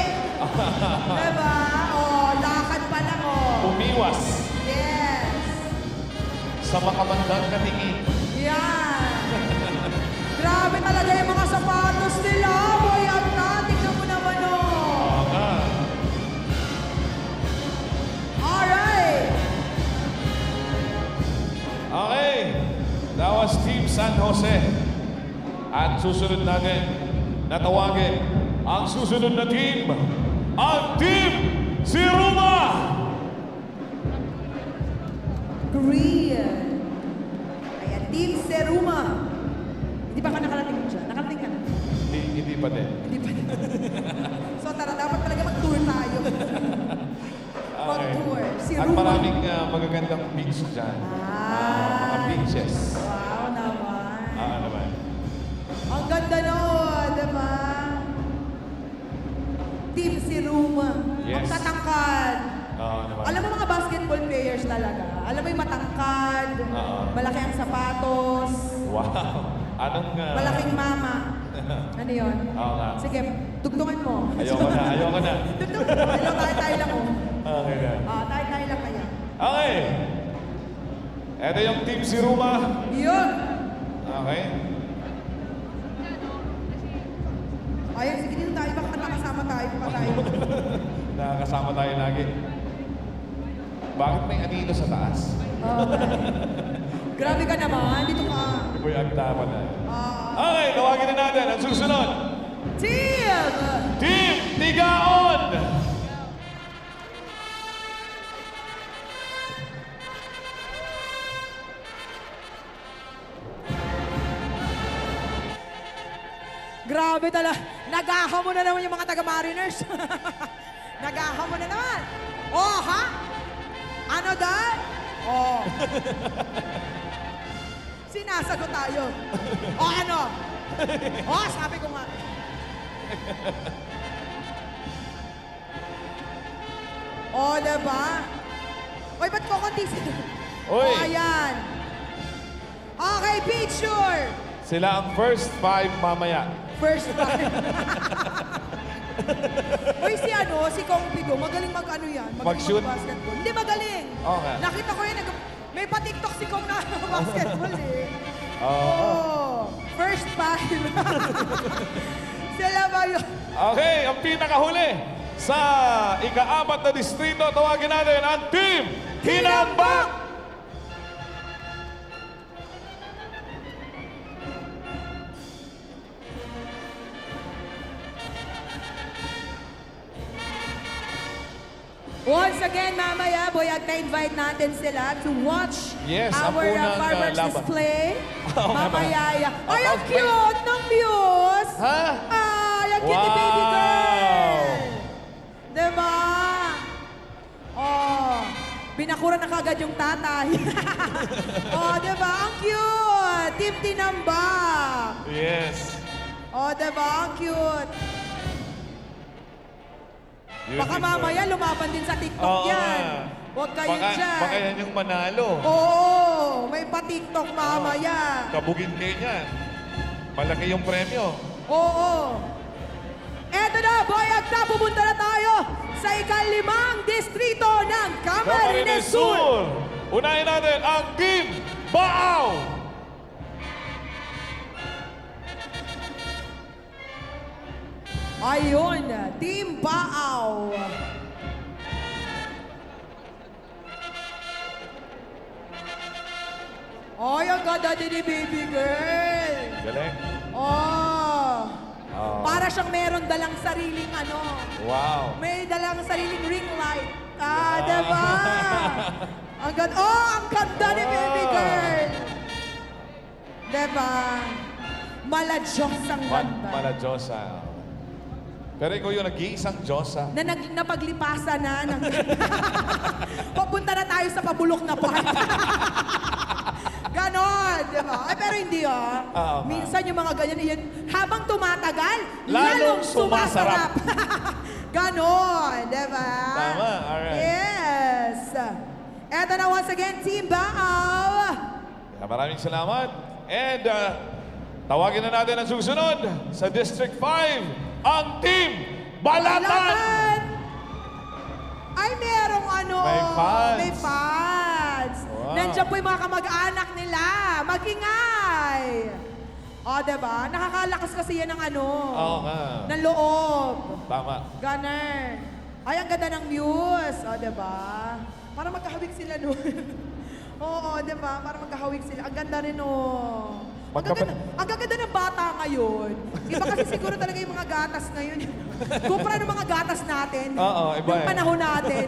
Diba? Oo, lakad pa lang, oh. Umiwas Yes. sa makamandang katingin. Yan. Grabe talaga yung mga sapatos nila. Boy, ang tingnan mo naman, oh. Oo nga. Alright. Okay. Jose. At susunod natin na tawagin ang susunod na team, ang Team Siruma! Korean. Ayan, Team Seruma. Hindi pa ka nakarating dyan? Nakarating ka na? Hindi pa din. Hindi pa din. So tara, dapat talaga mag-tour tayo. Mag-tour. Si At Ruma. maraming magagandang beach dyan. Mga beaches. Wow naman. Naman. Ang ganda noon, diba? Team Siruma. Yes. Ang tatangkad. Naman. Alam mo mga basketball players talaga. Alam mo yung matangkad, malaki ang sapatos, Wow. Anong... malaking mama. Ano yun? Oo nga. Sige, tugtungan mo. Ayoko na. Tugtungan mo. Hello, tayo lang oh. Okay na. Tayo lang kaya. Okay. Ito yung Team Siruma. Yun. Okay. Ayun, sige dito tayo. Baka nakasama tayo pa tayo. Nakakasama tayo lagi. Bakit may anino sa taas? Grabe ka naman. Dito ka. Ito yung agtapan na. Ah, Okay, tawagin na natin ang susunod. Team! Team Tigaon! Grabe talaga. Nagahamon na naman yung mga taga-Mariners. Nagahamon na naman. Oh, ha? Ano dahil? Oh. Sinasagot tayo. O ano? Oh, sabi ko nga. Oh, diba? Oy, ba't ko konti? Oy. Oh, ayan. Okay, picture. Sila ang first 5 mamaya. First time. Uy, si Kong Pido, magaling mag-ano yan. Magaling Mag-shoot? basketball. Hindi magaling. Okay. Nakita ko yun, may pa-tiktok si Kong na basketball eh. Oo. Oh, first time. Sila ba yun? Okay, ang pinakahuli sa ika-4 na distrito, tawagin natin ang Team Hinambak! Once again, mamaya, Boyag, na-invite natin sila to watch Yes, ang our unang, fireworks laban. display. Oo nga ba? Mamaya. Ay, ang Okay. cute ng Muse! Ha? Ay, ang cute ni baby Wow! girl! Diba? Oh, binakura na kagad yung tatay. Oh, diba? Ang cute! Team Tinamba! Yes. Oh, diba? Ang cute! Baka Beautiful. mamaya lumaban din sa TikTok Oo yan. nga. Huwag kayo dyan. Baka yan yung manalo. Oo, may pa-TikTok mamaya. Kabugin kayo niyan. Malaki yung premyo. Oo. Eto na, Boyag na, pupunta na tayo sa ika-5 distrito ng Camarines Sur. Unahin natin ang Team Baaw! Ayun, Team Baaw. Ay, ang ganda din ni baby girl. Galing. Oh. Oh. Para siyang meron dalang sariling ano. Wow. May dalang sariling ring light. Diba? Ang ganda. Oh, ang ganda ni baby girl. Diba? Maladyos ang ganda. Malajosa. Pero ikaw yung nag-iisang Diyosa. Na napaglipasan na. Ng... Papunta na tayo sa pabulok na part. Ganon, di ba? Ay, pero hindi Oo. Minsan yung mga ganyan, yun, habang tumatagal, Lalong sumasarap. Ganon, di ba? Tama, alright. Yes. Eto na once again, Team Baaw. Maraming salamat. And tawagin na natin ang susunod sa District 5, ang Team Balatan! Balatan! Ay, merong ano. May fans. May fans. Wow. Nandiyan po yung mga kamag-anak nila. Mag-ingay. O, diba? Nakakalakas kasi yan ng ano. Oo nga. Ng loob. Tama. Gunner. Ay, ang ganda ng Muse. O, diba? Para magkahawig sila no. Oo, diba? Para magkahawig sila. Ang ganda rin, oh. Ang gaganda ng bata ngayon. Iba kasi siguro talaga yung mga gatas ngayon. Kumpara ng mga gatas natin. Oo, iba Yung eh. panahon natin.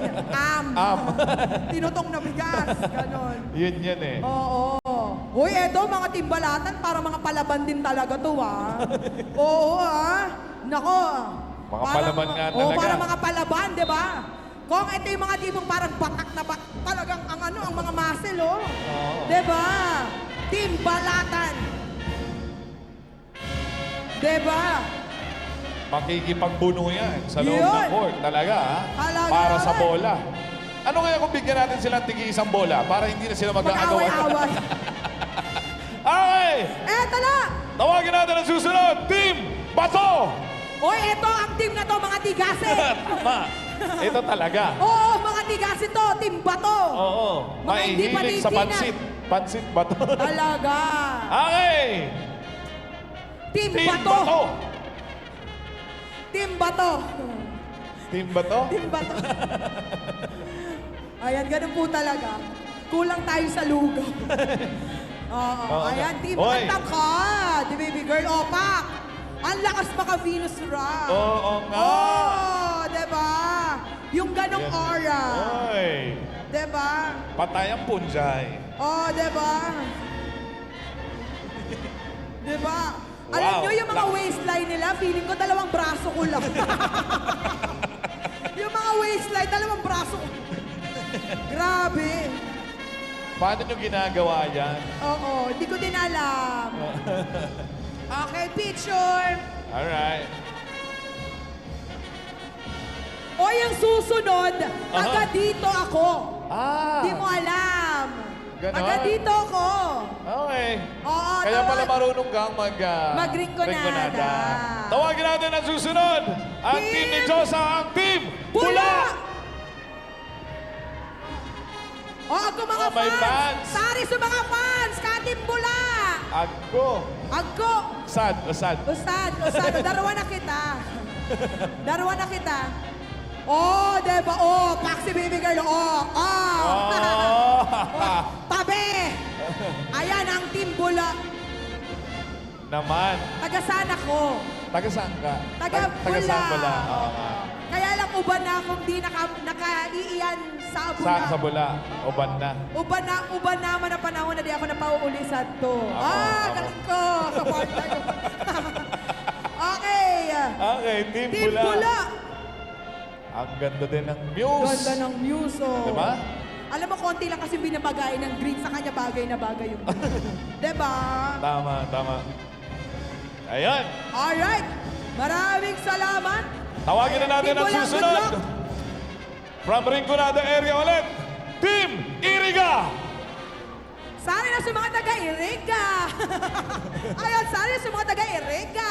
Tinutong na bigas. Ganon. Yun yan eh. Oo. Uy, eto, mga timbalatan, para mga palaban din talaga to, ah. Oo, ah. Nako. Mga palaban nga Oo, talaga. para mga palaban, di ba? Kung ito yung mga tipong parang batak na talagang ang mga muscle, oh. Oo. Di ba? Timbalatan. Di ba? Makikipagbuno yan sa loob Yun. ng court. Talaga, ha? Talaga Para sa naman. bola. Ano kaya kung bigyan natin silang tigi isang bola para hindi na sila mag-aagawan? Mag-away-away. Okay! Eto na! Tawagin natin ang susunod. Team Bato! Uy, eto ang team na to, mga tigasin. Tama. Ito talaga. Oo, mga tigasin to, team Bato. Oo. Mga hindi Maihilig sa panindigan. pansit. Pansit Bato. Talaga. Okay! Team Team Bato. Bato! Team Bato. Team Bato? Team Bato. Ayan, ganun po talaga. Kulang tayo sa lugaw. Oo, Oo, ayan, team Hoy. Tangkad. The baby girl, opak. Ang lakas maka Venus Rock. Oo nga. Oo, diba? Yung ganong Yan. aura. Oy. Diba? Patay ang punjay. Oo, diba? Diba? Alam Wow. nyo yung mga waistline nila, feeling ko dalawang braso ko lang. Yung mga waistline, dalawang braso ko. Grabe. Paano nyo ginagawa yan? Oo, hindi ko din alam. Okay, picture. Alright. O yung susunod, Aha. taga dito ako. Ah. Hindi mo alam. Ganon? Taga dito ako. Okay. Oo, Kaya pala tawag- marunong kang Mag-rinconada. Tawagin natin ang susunod. Ang Team team ni Josa, ang team Pula! Pula! O ako mga Oh, may fans. Sari sa mga fans, Katim Bula. Agko. Agko. Sad. Ustad. Darawa na kita. Darawa na kita. Oh, diba? Oh, Paxi Baby Girl. Oh. Oh. Tabi. Ayan ang Team Bula. Naman. Taga saan ako? Taga saan ka? Taga Taga saan Bula. Bula? Oo nga. Kaya lang uban na akong di nakaiiyan sa Bula. Sa Bula. Uban na. Uban naman na panahon na di ako napauulisan to. Ako. Galing ko. Sa partner ko. Okay. Okay, team Team Bula. Bula. Ang ganda din ng muse. Ganda ng muse, oh. Diba? Alam mo, konti lang kasi binabagay ng green sa kanya bagay na bagay yung diba? Tama. Ayan. Alright. Maraming salamat. Tawagin na natin Team ang Bula, susunod. good luck. From Rinconada area ulit. Team Iriga. Sana na sa mga taga-Iriga. Ayun, sana na sa mga taga-Iriga.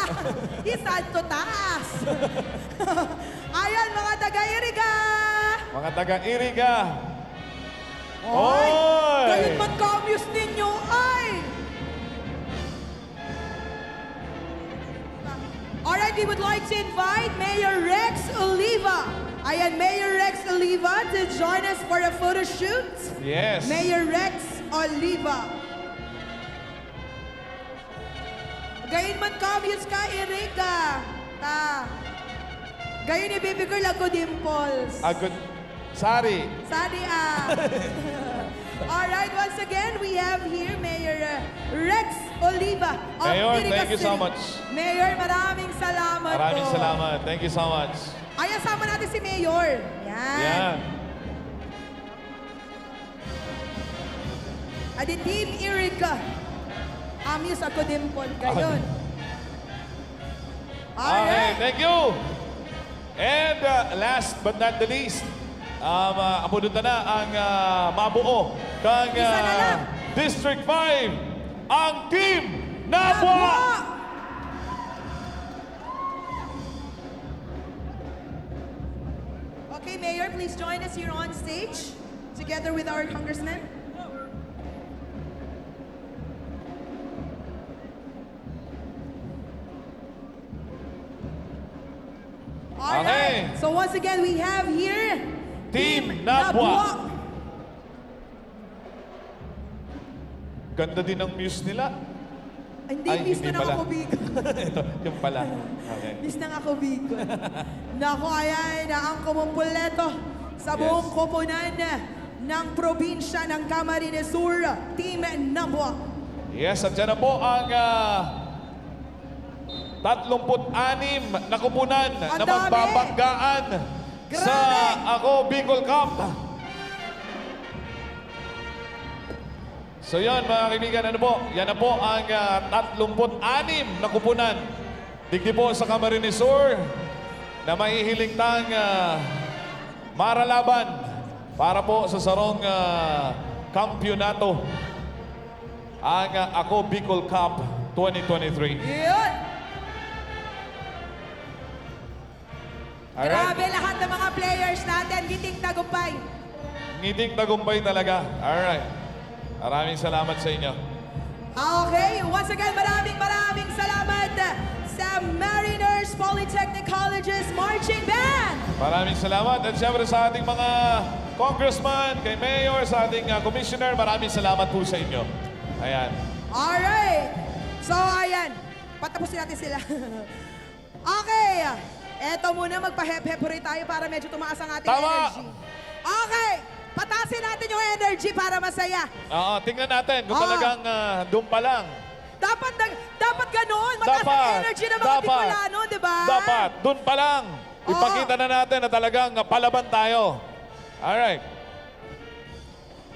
Isanto taas. Ayun, mga taga-Iriga. Mga taga Iriga. Oy! Oy! Ganun mag-commuse ninyo, ay! Alright, we would like to invite Mayor Rex Oliva. Ayan, Mayor Rex Oliva to join us for a photo shoot. Yes. Mayor Rex Oliva. Gayon man commutes ka, Erika. Gayon ni Baby Girl, ako dimples. Agad. Sari. Sadi Alright, once again, we have here Mayor Rex Oliva of Mayor, Iriga thank you so City. much. Mayor, maraming salamat Maraming po. salamat. Thank you so much. Ayan, sama natin si Mayor. Yan. Yan. Adi Team Iriga. Amuse ako dimple. Gayon. Okay, Alright. thank you. And last but not the least, amunod na ang mabuo kang Isa na lang. District 5, ang Team Nabwa! Nabwa! Okay, Mayor, please join us here on stage together with our congressman. All Okay. right. So once again, we have here Team Nabwa. Ganda din ang muse nila. Hindi, Ay, miss hindi ko na pala. ako Bicol. Ito, yung pala. Okay. Miss na ako Bicol. Naku, ayan, ang kumumpleto sa buong koponan ng probinsya ng Camarines Sur, Team Nabua. Yes, at dyan na po ang 36 na kupunan Ang na dami! magbabanggaan sa Grabe! Ako Bicol Cup. So yan mga kaibigan, ano po? Yan na po ang 36 na kupunan. Digdi po sa Camarines Sur na mahihiling tang maralaban para po sa sarong kampyonato. Ang Ako Bicol Cup 2023. Yun! Alright. Grabe lahat ng mga players natin, giting tagumpay. Ngiting tagumpay talaga. Alright. Maraming salamat sa inyo. Okay, once again, maraming salamat sa Mariners Polytechnic College's Marching Band. Maraming salamat. At syempre sa ating mga congressman, kay mayor, sa ating commissioner, maraming salamat po sa inyo. Ayan. Alright. So, ayan. Patapusin natin sila. Okay. Eto muna, magpa-hep-hep rin tayo para medyo tumaas ang ating Tama. energy. Okay. Patasin natin yung energy para masaya. Oo, tingnan natin kung Ah. talagang doon pa lang. Dapat ganun. Mataas ang energy ng mga Bicolano, di ba? Dapat. Doon pa lang. Ipakita na natin na talagang palaban tayo. Alright.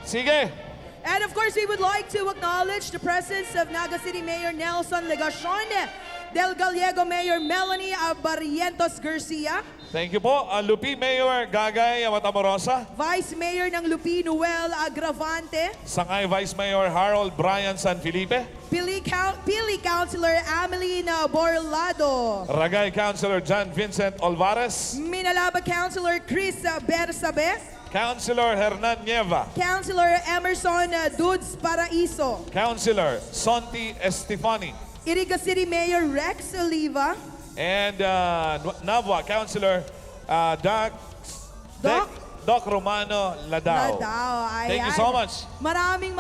Sige. And of course, we would like to acknowledge the presence of Naga City Mayor Nelson Legacion, Del Gallego Mayor Melanie Barrientos Garcia, Thank you po. Lupi Mayor Gagay Matamorosa. Vice Mayor ng Lupi Noel Agravante, Sangay Vice Mayor Harold Brian San Felipe. Pili Councilor Amelina Borlado, Ragay Councilor John Vincent Olvares. Minalaba Councilor Chris Bersabe, Councilor Hernan Nieva. Councilor Emerson Dudes Paraiso, Councilor Sonti Estefani. Iriga City Mayor Rex Oliva, And Navua Councilor Doc Romano Ladao. Ayan. Thank you so much. Maraming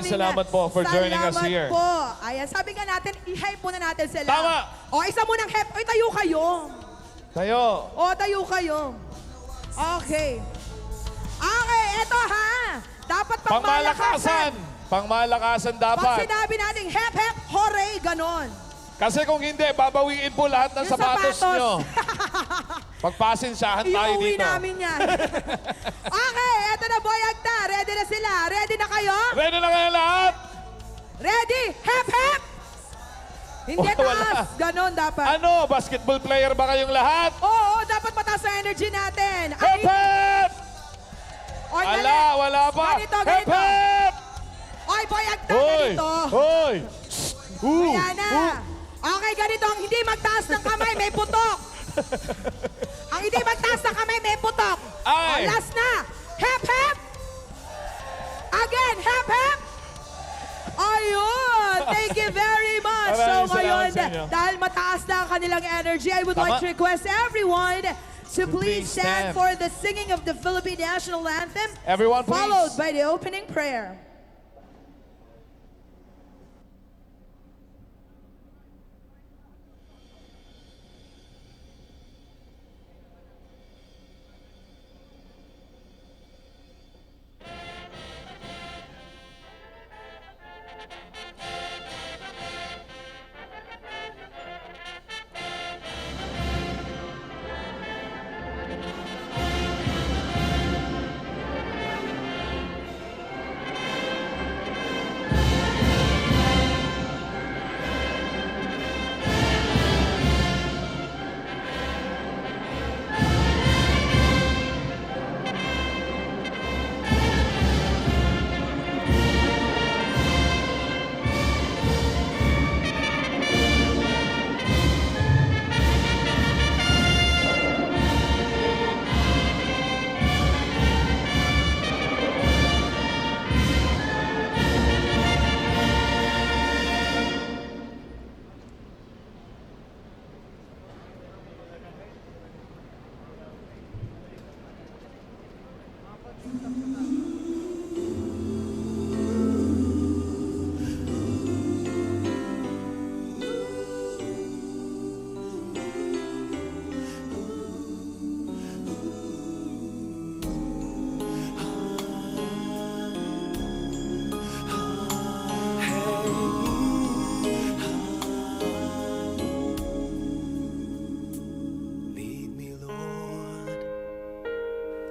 salamat po for joining us here. Salamat po. Ayan, sabi nga natin, i-hype muna natin sila. Tama. O, isa munang hype. Oy, tayo kayo. Tayo. O, tayo kayo. Okay. Okay, eto ha. Dapat Pangmalakasan. Pangmalakasan Pag dapat. sinabi natin, hep, hep, hooray, ganon. Kasi kung hindi, babawiin po lahat ng Yung sapatos sapatos. nyo. Pagpasensyahan tayo Iuwi dito. namin yan. Okay, eto na, Boy Agta. Ready na sila. Ready na kayo? Ready na kayo lahat? Ready? Hep, hep! Hindi Wala. taas. Ganon dapat. Ano? Basketball player ba kayong lahat? Oo, dapat mataas ang energy natin. Hep, hep! Oy, dali. Wala pa. Ganito, Hep, ganito. hep! Oy, Boy Agta, Hoy! ganito. Hoy! Ayan na. Okay, ganito. Ang hindi magtaas ng kamay, may putok. Ang hindi magtaas ng kamay, may putok. Ay. O, last na. Hep, hep! Again, hep, hep! Ayun! Thank you very much. So Maraming ngayon, salamat sa inyo. dahil mataas na ang kanilang energy, I would Tama. like to request everyone to please please stand stand. for the singing of the Philippine National Anthem, Everyone, please. followed by the opening prayer.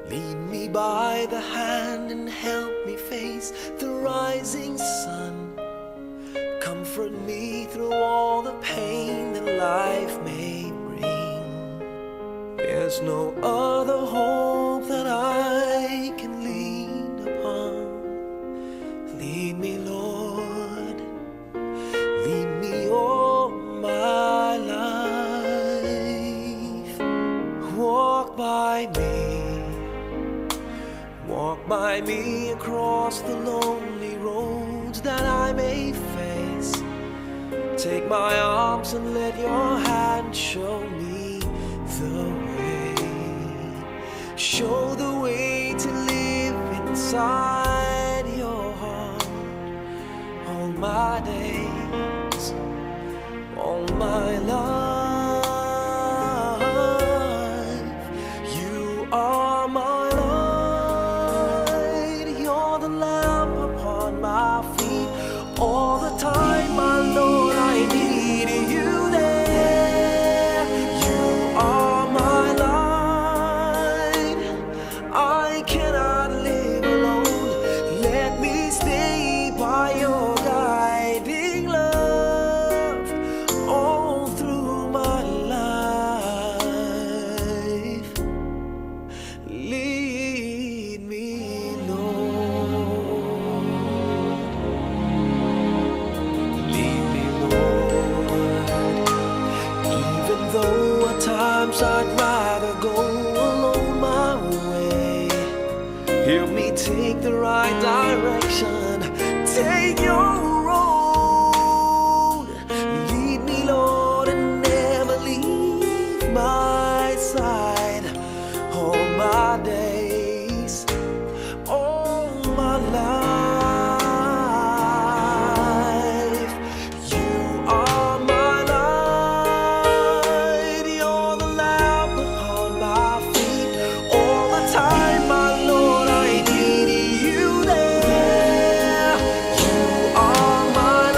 Lead me by the hand and help me face the rising sun. Comfort me through all the pain that life may bring. There's no other hope that I can lean upon. Lead me, Lord, lead me all my life. Walk by me across the lonely roads that I may face. Take my arms and let your hand show me the way. Show the way to live inside your heart all my days, all my life. You are my light, you're the lamp upon my feet. All the time, my Lord, I need you there. You are my light, I cannot live alone. Let me stay by your guiding love all through my life. Lead me, Lord. Lead me, Lord. Even though at times I'd rather go alone my way, help me take the right direction. Take your road. Lead me, Lord, and never leave my side. All my days, all my life. You are my light, you're the lamp upon my feet. All the time, my Lord, I need you there. You are my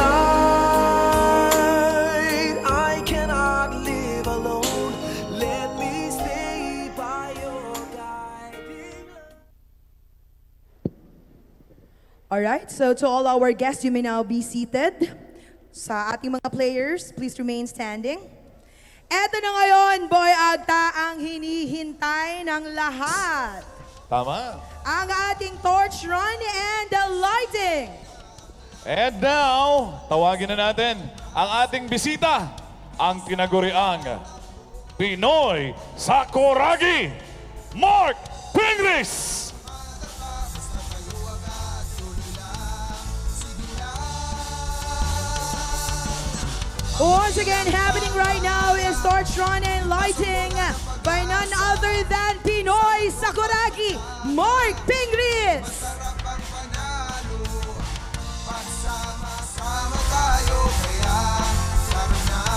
light, I cannot live alone. Let me stay by your guiding love. Alright, so to all our guests, you may now be seated. Sa ating mga players, please remain standing. Eto na ngayon, Boy Agta, ang hinihintay ng lahat. Tama. Ang ating torch run and lighting. And now, tawagin na natin ang ating bisita, ang kinaguriang Pinoy Sakuragi, Mark Pingris! Once again, happening right now is torch run and lighting by none other than Pinoy Sakuragi, Mark Pingris.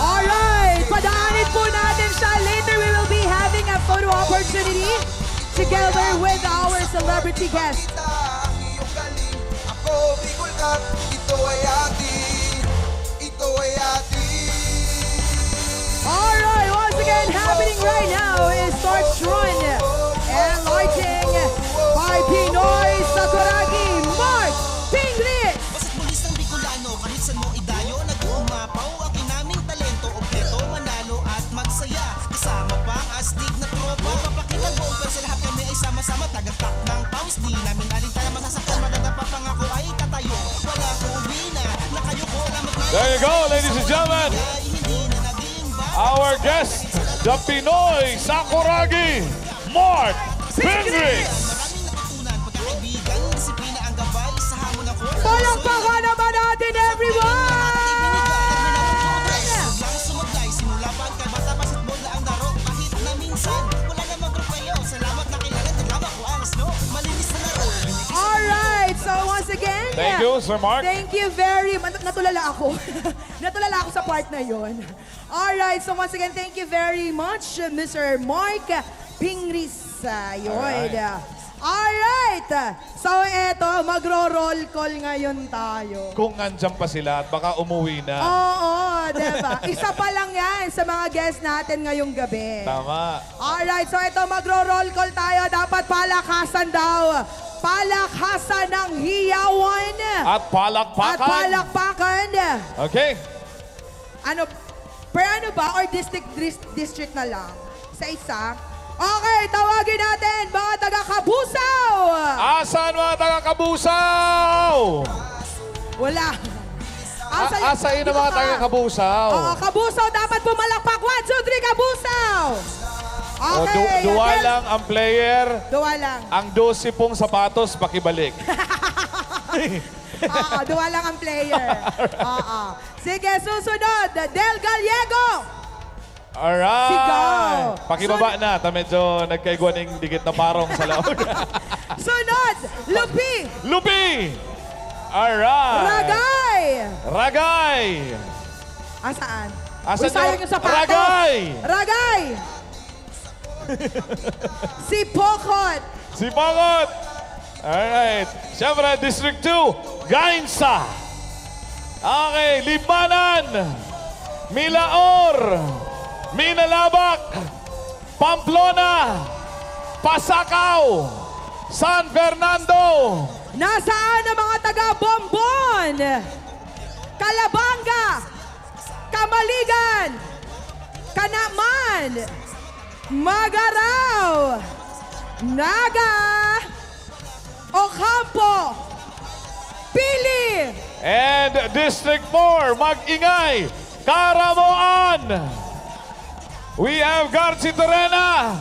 Alright, padaanin po natin siya. Later we will be having a photo opportunity together with our celebrity guest. Ang iyong galing, ako Bicol Cat, ito ay atin, ito ay atin. Alright, once again, happening right now is torch run and lighting by Pinoy Sakuragi, Mark Pingris. Basta't mulis ng Bicolano, kahit saan mo idayo, nag-uumapaw ang kinaming talento, kompleto, manalo at magsaya. Kasama pa ang astig na tropa, papakitang buong pero sa lahat kami ay sama-sama. Tagapak ng pawis, di namin alintana masasaktan, maganda pa pangako ay tatayo. Wala kong ubina, na kayo ko na magmaya. There you go, ladies and gentlemen. Ay hindi na naging bagay. Our guest, the Pinoy Sakuragi, Mark Pingris! Maraming natutunan, pagkakaibigan, disiplina ang gabay sa hamon ng force. Palakpakan naman natin, everyone! Biglang sumablay, simula pa ang kalbata, basketball na ang laro. Kahit na minsan, wala namang grupayo. Salamat na kilala, naglawa ko ang snow. Malinis na laro. Alright, so once again, Thank you, Sir Mark. thank you very much. Natulala ako. Natulala ako sa part na yon. Alright, so once again, thank you very much, Mr. Mark Pingris. Yun. Alright, so eto, magro-roll call ngayon tayo. Kung andyan pa sila at baka umuwi na. Oo, diba? Isa pa lang yan sa mga guests natin ngayong gabi. Tama. Alright, so ito magro-roll call tayo. Dapat palakasan daw. Palakasan ng hiyawan. At palakpakan. At palakpakan. Okay. Ano, per ano ba? Or district na lang? Isa-isa? Okay, tawagin natin mga taga-Kabusaw! Asan mga taga-Kabusaw? Wala. Asain ang mga taga-Kabusaw? Oo, Kabusaw dapat pumalakpak. 1, 2, 3, Kabusaw! O, Okay. duwa Adel- lang ang player. Duwa lang. Ang 12 pong sapatos, pakibalik. Oo, duwa lang ang player. Oo. Sige, susunod. Del Gallego. Alright. Sigaw. Pakibaba na. Medyo nagkaiguaning dikit na parong sa laon. Sunod. Lupi. Lupi! Alright. Ragay. Ragay! Asaan? Asan Uy, sayang yung- yung sapatos. Ragay! Ragay. Si Pokot. Si Pangot! Alright. Siyempre, District 2, Gainsa. Okay, Libanan. Milaor. Minalabak. Pamplona. Pasakaw. San Fernando. Nasaan ang mga taga-Bombon? Kalabanga. Kamaligan. Kanaman. Magaraw. Naga. Ocampo. Pili. And District 4, Mag-ingay. Caramoan. We have Garci Torena.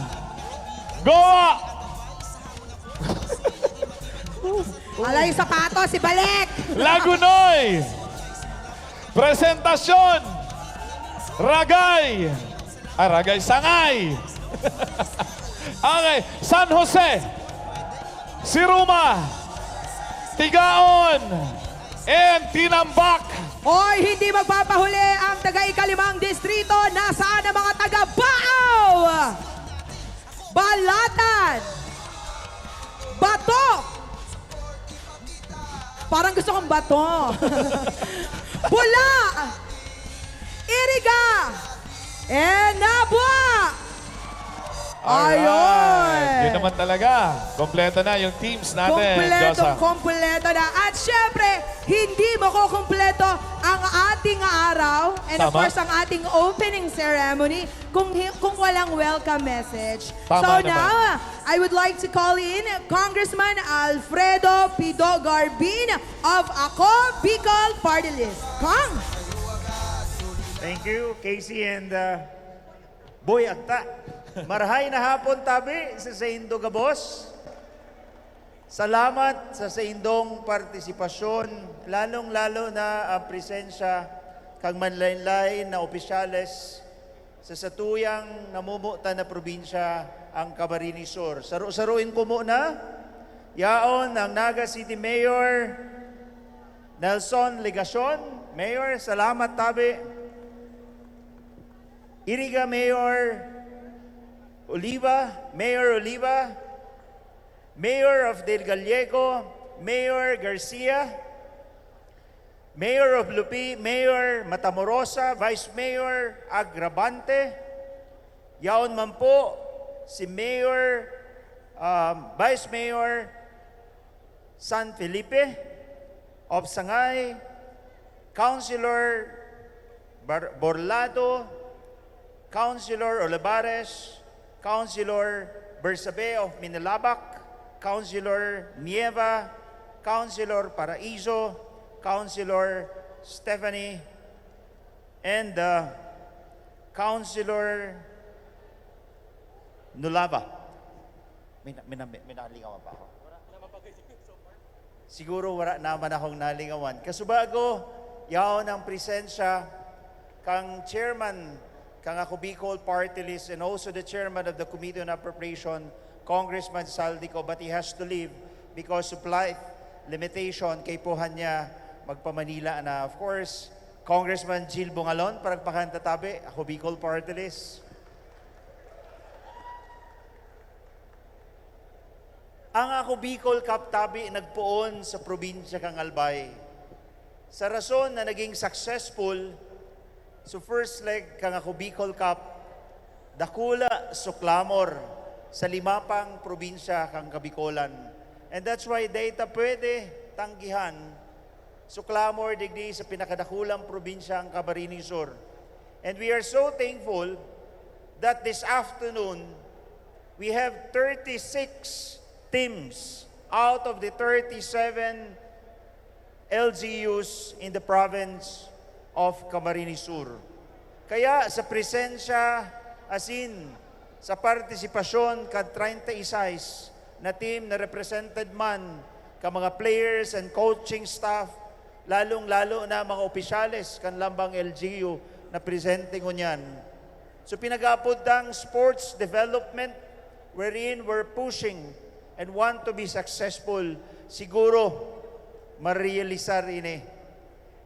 Goa. Wala yung sapatos, si Balek. Lagunoy. Presentasyon. Ragay. Ragay Sangay. Okay, San Jose. Siruma. Tigaon. And Tinambak. Oy, hindi magpapahuli ang taga-ikalimang distrito. Nasaan ang mga taga-Baaw? Balatan. Bato. Parang gusto kong bato. Bula. Iriga. Nabua. Ayun. Yun naman talaga. Kompleto na yung teams natin. Josa. Kompleto na. At syempre, hindi makukumpleto ang ating araw and of Tama. course ang ating opening ceremony kung walang welcome message. Tama So naman. now, I would like to call in Congressman Alfredo Pido Garbin of Ako Bicol Party List. Kong! Thank you, Casey and Boy Agta. Marahay na hapon tabi sa Indo Gabos. Salamat sa indong partisipasyon, lalong-lalo na ang presensya kang manlain-lain na opisyales sa satuyang namumutan na probinsya ang Camarines Sur. Saru-saruin ko muna, yaon ang Naga City Mayor Nelson Legacion. Mayor, salamat tabi. Iriga Mayor Oliva, Mayor Oliva, Mayor of Del Gallego, Mayor Garcia, Mayor of Lupi, Mayor Matamorosa, Vice Mayor Agravante, yaon man po si Mayor, Vice Mayor San Felipe of Sangay, Councilor Borlado, Councilor Olivares, Councilor Bersabe of Minalabak, Councilor Nieva, Councilor Paraiso, Councilor Stephanie, and Councilor Nulava. Minalingawan pa ako. Siguro wala naman akong nalingawan. Kasubago, yaon ang presensya kang chairman kang ako Bicol Party List and also the chairman of the Committee on Appropriation, Congressman Saldico, but he has to leave because of life limitation kay puhan niya magpa-Manila na. Of course, Congressman Jill Bungalon, paragpakan tatabi, ako Bicol Party List. Ang ako Bicol Kaptabi nagpuon sa probinsya kang Albay. Sa rason na naging successful so first leg kang ako Bicol Cup, dakula suklamor sa 5 pang probinsya kang Kabikolan. And that's why data pwede tanggihan suklamor digdi sa pinakadakulang probinsya ang Camarines Sur. And we are so thankful that this afternoon, we have 36 teams out of the 37 LGUs in the province of Camarines Sur. Kaya sa presensya, as in, sa partisipasyon ka 36 na team na represented man ka mga players and coaching staff, lalong-lalo na mga opisyales kan lambang LGU na presenting ngunyan. So pinag-aapod ang sports development wherein we're pushing and want to be successful, siguro ma-realisar ini.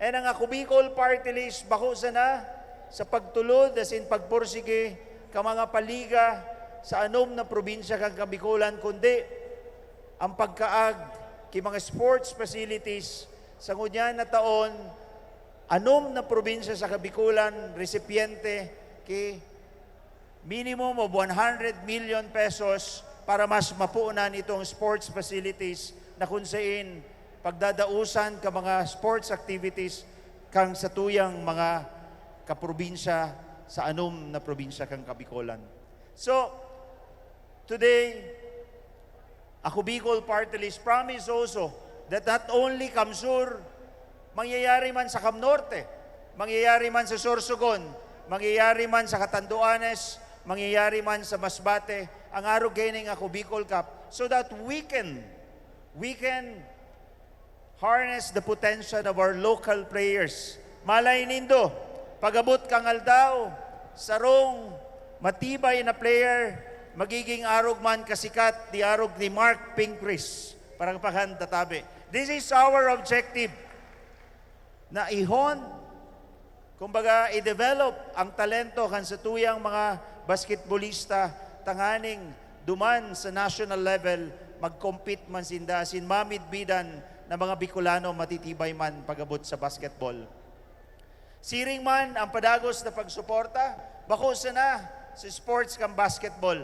And ang ako Bicol Party List, bako sana sa pagtulod, as in pagpursige, ka mga paliga sa anom na probinsya kang Kabikolan, kundi ang pagkaag ki mga sports facilities sa ngunyan na taon, anom na probinsya sa Kabikolan, resipiente ki minimum of 100 million pesos para mas mapuunan itong sports facilities na kung saan pagdadausan ka mga sports activities kang sa tuyang mga kaprobinsya sa anom na probinsya kang Kabikolan. So, today, ako Bicol Party List promise also that not only Kamsur, mangyayari man sa Kamnorte, mangyayari man sa Sorsogon, mangyayari man sa Catanduanes, mangyayari man sa Masbate, ang araw gaining ako Bicol Cup, so that we can harness the potential of our local players. Malay nindo, pagabot kang Aldao, sarong matibay na player, magiging arog man kasikat di arog ni Mark Pincris, parang paghantatabi. This is our objective, na ihon, kumbaga i-develop ang talento kan sa tuyang mga basketballista, tanganing duman sa national level, mag-compete man sinda, sin mamidbidan na mga Bicolano matitibay man pagabot sa basketball. Siring man ang padagos na pagsuporta, bako sana sa sports kang basketball.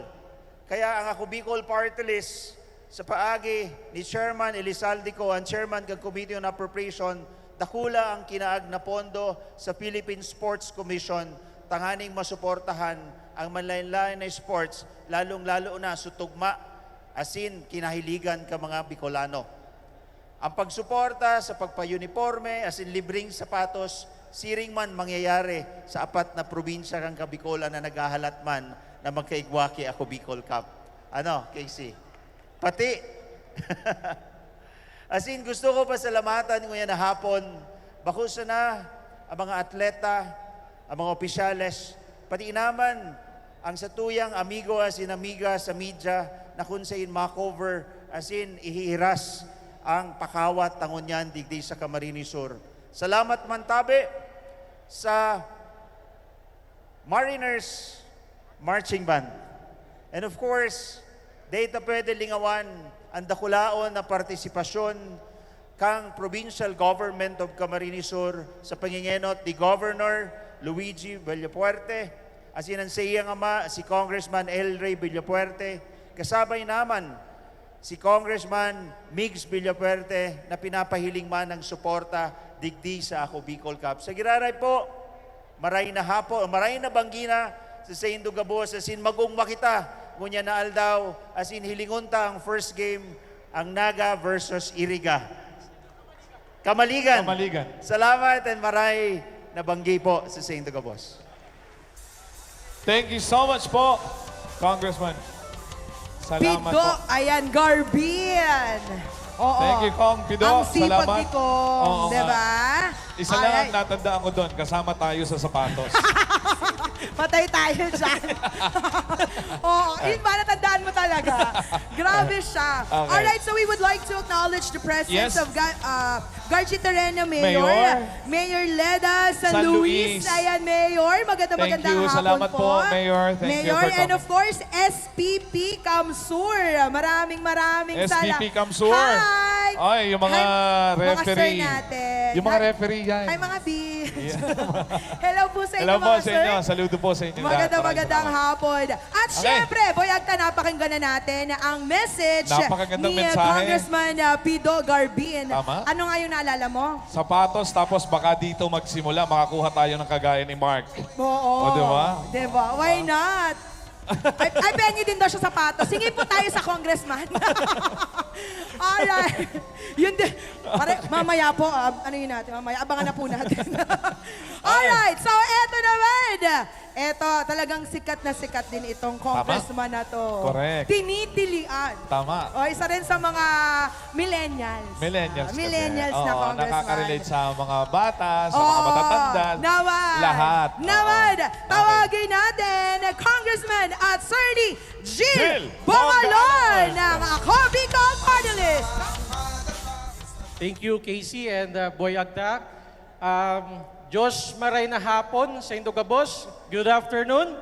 Kaya ang ako Bicol Party List sa paagi ni Chairman Elizalde ko, ang Chairman ng Committee on Appropriation, dakula ang kinaag na pondo sa Philippine Sports Commission, tanganing masuportahan ang manlain-lain na sports, lalong-lalo na sutugma, asin kinahiligan ka mga Bicolano. Ang pagsuporta sa pagpa-uniforme, asin libreng sapatos, siring man mangyayari sa 4 na probinsya kang Kabikolan na naghahalat man na magkaigwaki ako Bicol Cup. Ano, Casey? Pati. As in, gusto ko pasalamatan ngayon na hapon, bako sana ang mga atleta, ang mga opisyales, pati naman ang satuyang amigo as in amiga sa media na kung saan makover, as in ihihiras ang pakawat tangon yan digdi sa Camarines Sur. Salamat man tabi sa Mariners Marching Band. And of course, data pwede lingawan ang dakulaon na partisipasyon kang Provincial Government of Camarines Sur sa pangingenot ni Governor Luigi Villapuerte, asin ang sa iyang ama, si Congressman El Rey Villapuerte, kasabay naman si Congressman Migs Villapuerte na pinapahiling man ng suporta digdi sa ako Bicol Cup. Sa giraray po, maray na hapo, maray na banggina sa Saindo Gabos, asin magong makita, ngunya na aldaw, asin hilingunta ang first game, ang Naga versus Iriga. Kamaligan. Kamaligan. Salamat and maray na banggi po sa Saindo Gabos. Thank you so much po, Congressman. Salamat Pido, po. ayan, Garbian. Oo. Thank you, Kong Pido. Ang sipag Salamat. ni Kong, Oo nga. diba? Isa lang ang Alright. natandaan ko doon, kasama tayo sa sapatos. Patay tayo dyan. Oo, yun ba natandaan mo talaga? Grabe siya. Okay. Alright, so we would like to acknowledge the presence Yes. of Garchi Terreno Mayor, Mayor Leda San San Luis. Luis. Ayan, Mayor. Magandang Thank magandang you. hapon Salamat po, Mayor. Thank you Mayor, for and coming. of course, SPP Kamsur. Maraming SPP Kamsur. Hi! Ay, yung mga Hi, referee. Mga sir natin. Yung mga referee yan. Ay, mga B. Hello po sa inyo Hello po mga sa sir. inyo. Saludo po sa inyo lahat. Maraming Magandang salamat. hapon. At Okay. syempre, Boy Agta, napakinggan na natin ang message Napakagandang ni mensahe. Congressman Pido Garbin. Tama. Ano nga yung naalala mo? Sapatos, tapos baka dito magsimula, makakuha tayo ng kagaya ni Mark. Oo. O, diba? Diba? Why not? Ay, pengi din daw siya sapatos. Singin po tayo sa congressman. Alright. Yun din. Mamaya po, ano yun natin? Mamaya, abangan na po natin. Alright. So, eto naman. Eto, talagang sikat na sikat din itong congressman na to. Correct. Tinitilian. Tama. O, isa rin sa mga millennials. Millennials kasi. Millennials na Oo, congressman. nakaka-relate sa mga bata, sa mga Oo, matatanda. naman. Lahat. Naman. Oo. Tawagin natin Congressman Attorney Jill Jill Bongalon Bongalon. ng Ako Bicol Party List. Thank you, Casey and Boy Agta. Diyos maray na hapon sa Indogabos. Good afternoon.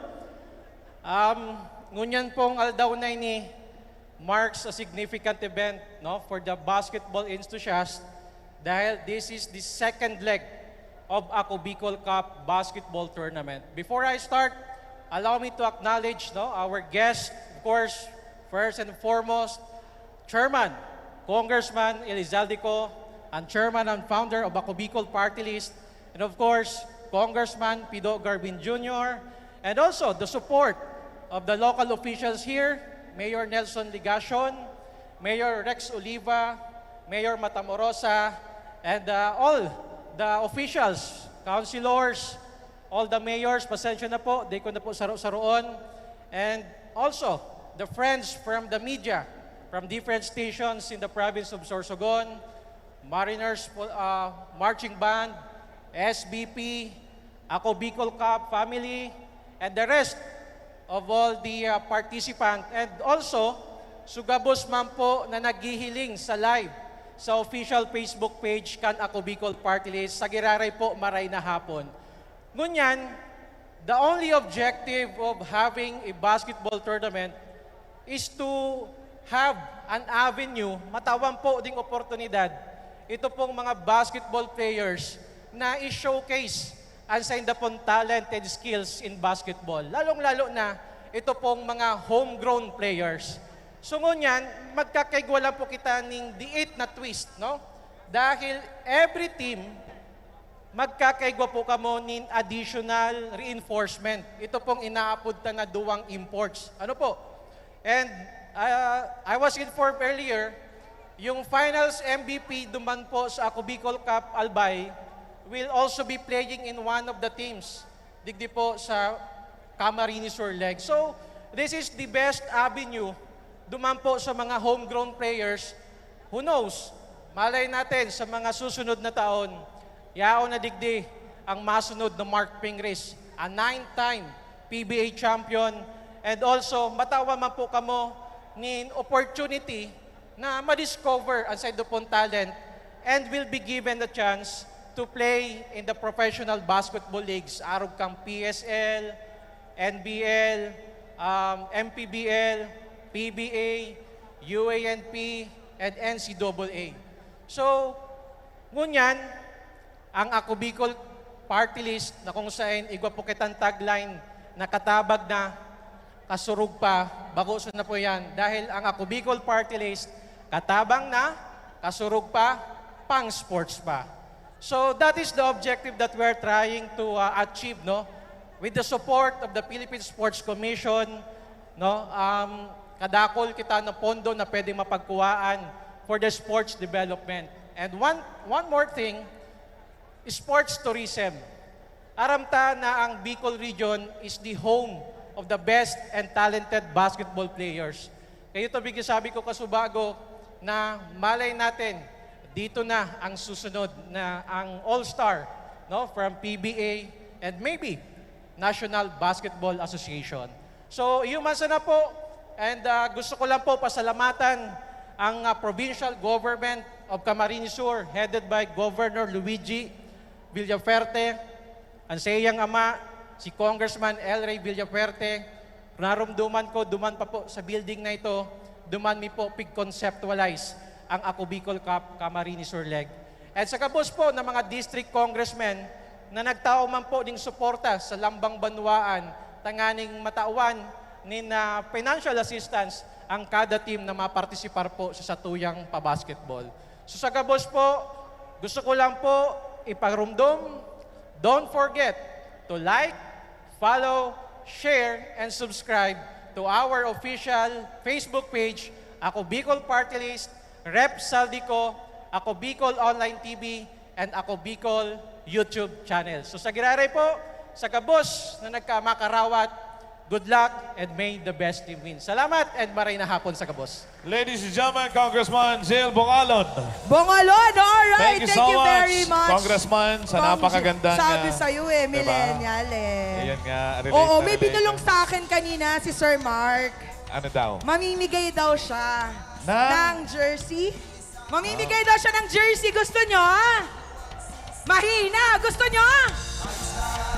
Ngunyan pong aldaw na ini marks a significant event no, for the basketball enthusiast dahil this is the second leg of Ako Bicol Cup basketball tournament. Before I start, allow me to acknowledge no, our guest, of course, first and foremost, Chairman, Congressman Elizaldico, and Chairman and Founder of Ako Bicol Party List, and of course, Congressman Pido Garbin Jr., and also the support of the local officials here, Mayor Nelson Ligacion, Mayor Rex Oliva, Mayor Matamorosa, and all the officials, councilors, all the mayors, pasensya na po, di ko na po saro-saroon, and also the friends from the media, from different stations in the province of Sorsogon, Mariners Marching Band, SBP, Ako Bicol Cup family, and the rest of all the participants. And also, sugabos man po na naghihiling sa live sa official Facebook page kan Ako Bicol Party List. Sa Giraray po, maray na hapon. Ngunyan, the only objective of having a basketball tournament is to have an avenue, matawan po ding oportunidad, ito pong mga basketball players na i-showcase ang sa indapon talent and skills in basketball. Lalong-lalo na ito pong mga homegrown players. So ngunyan, magkakaigwala po kita ning diit na twist, no? Dahil every team, magkakaigwa po kamo nin additional reinforcement. Ito pong inaapunta na duwang imports. Ano po? And I was informed earlier, yung finals MVP duman po sa Ako Bicol Cup Albay will also be playing in one of the teams. Digdi po sa Camarines Sur leg. So, this is the best avenue duman po sa mga homegrown players. Who knows? Malay natin sa mga susunod na taon, yao na digdi ang masunod na Mark Pingris, a 9-time PBA champion, and also matawa man po kamo nin opportunity na ma-discover ang side upon talent and will be given the chance to play in the professional basketball leagues, arog kang PSL, NBL, MPBL, PBA, UANP, and NCAA. So, ngunyan, ang Ako Bicol Party List na kung saan igwa po kitang tagline na katabag na kasurug pa, baguson na po yan. Dahil ang Ako Bicol Party List, katabang na, kasurug pa, pang sports pa. So that is the objective that we're trying to achieve, no? With the support of the Philippine Sports Commission, no? Kadakol kita ng pondo na pwedeng mapagkuhaan for the sports development. And one more thing, sports tourism. Aramta na ang Bicol region is the home of the best and talented basketball players. Kaya ito bigyan sabi ko kasubago na malay natin, dito na ang susunod na ang All-Star no, from PBA and maybe National Basketball Association. So, iumasa na po and gusto ko lang po pasalamatan ang provincial government of Camarines Sur headed by Governor Luigi Villaferte, ang sa iyang ama, si Congressman El Ray Villaferte. Narumduman ko, duman pa po sa building na ito, duman mi po pig-conceptualize ang Ako Bicol Cup Camarines Sur leg. At sa kabos po ng mga district congressmen, na nagtao man po ding suporta sa Lambang Banwaan, tanganing matauan ni na financial assistance ang kada team na mapartisipar po sa satuyang pabasketball. So sa gabos po, gusto ko lang po iparumdom, don't forget to like, follow, share, and subscribe to our official Facebook page, Ako Bicol Party List, Rep Saldico, Ako Bicol Online TV, and Ako Bicol YouTube channel. So sa giraray po, sa kabos na nagkamakarawat, good luck and may the best team win. Salamat and maray na hapon sa kabos. Ladies and gentlemen, Congressman Zil Bongalon. Bongalon, alright. Thank you so much, very much. Congressman, sa napakagandang... Sabi sa'yo eh, diba? millennial eh. Ayan nga, relate Oo, na may relate. binulong sa akin kanina si Sir Mark. Ano daw? Mamimigay daw siya Na? ng jersey. Mamimigay daw siya ng jersey. Gusto nyo? Mahina. Gusto nyo?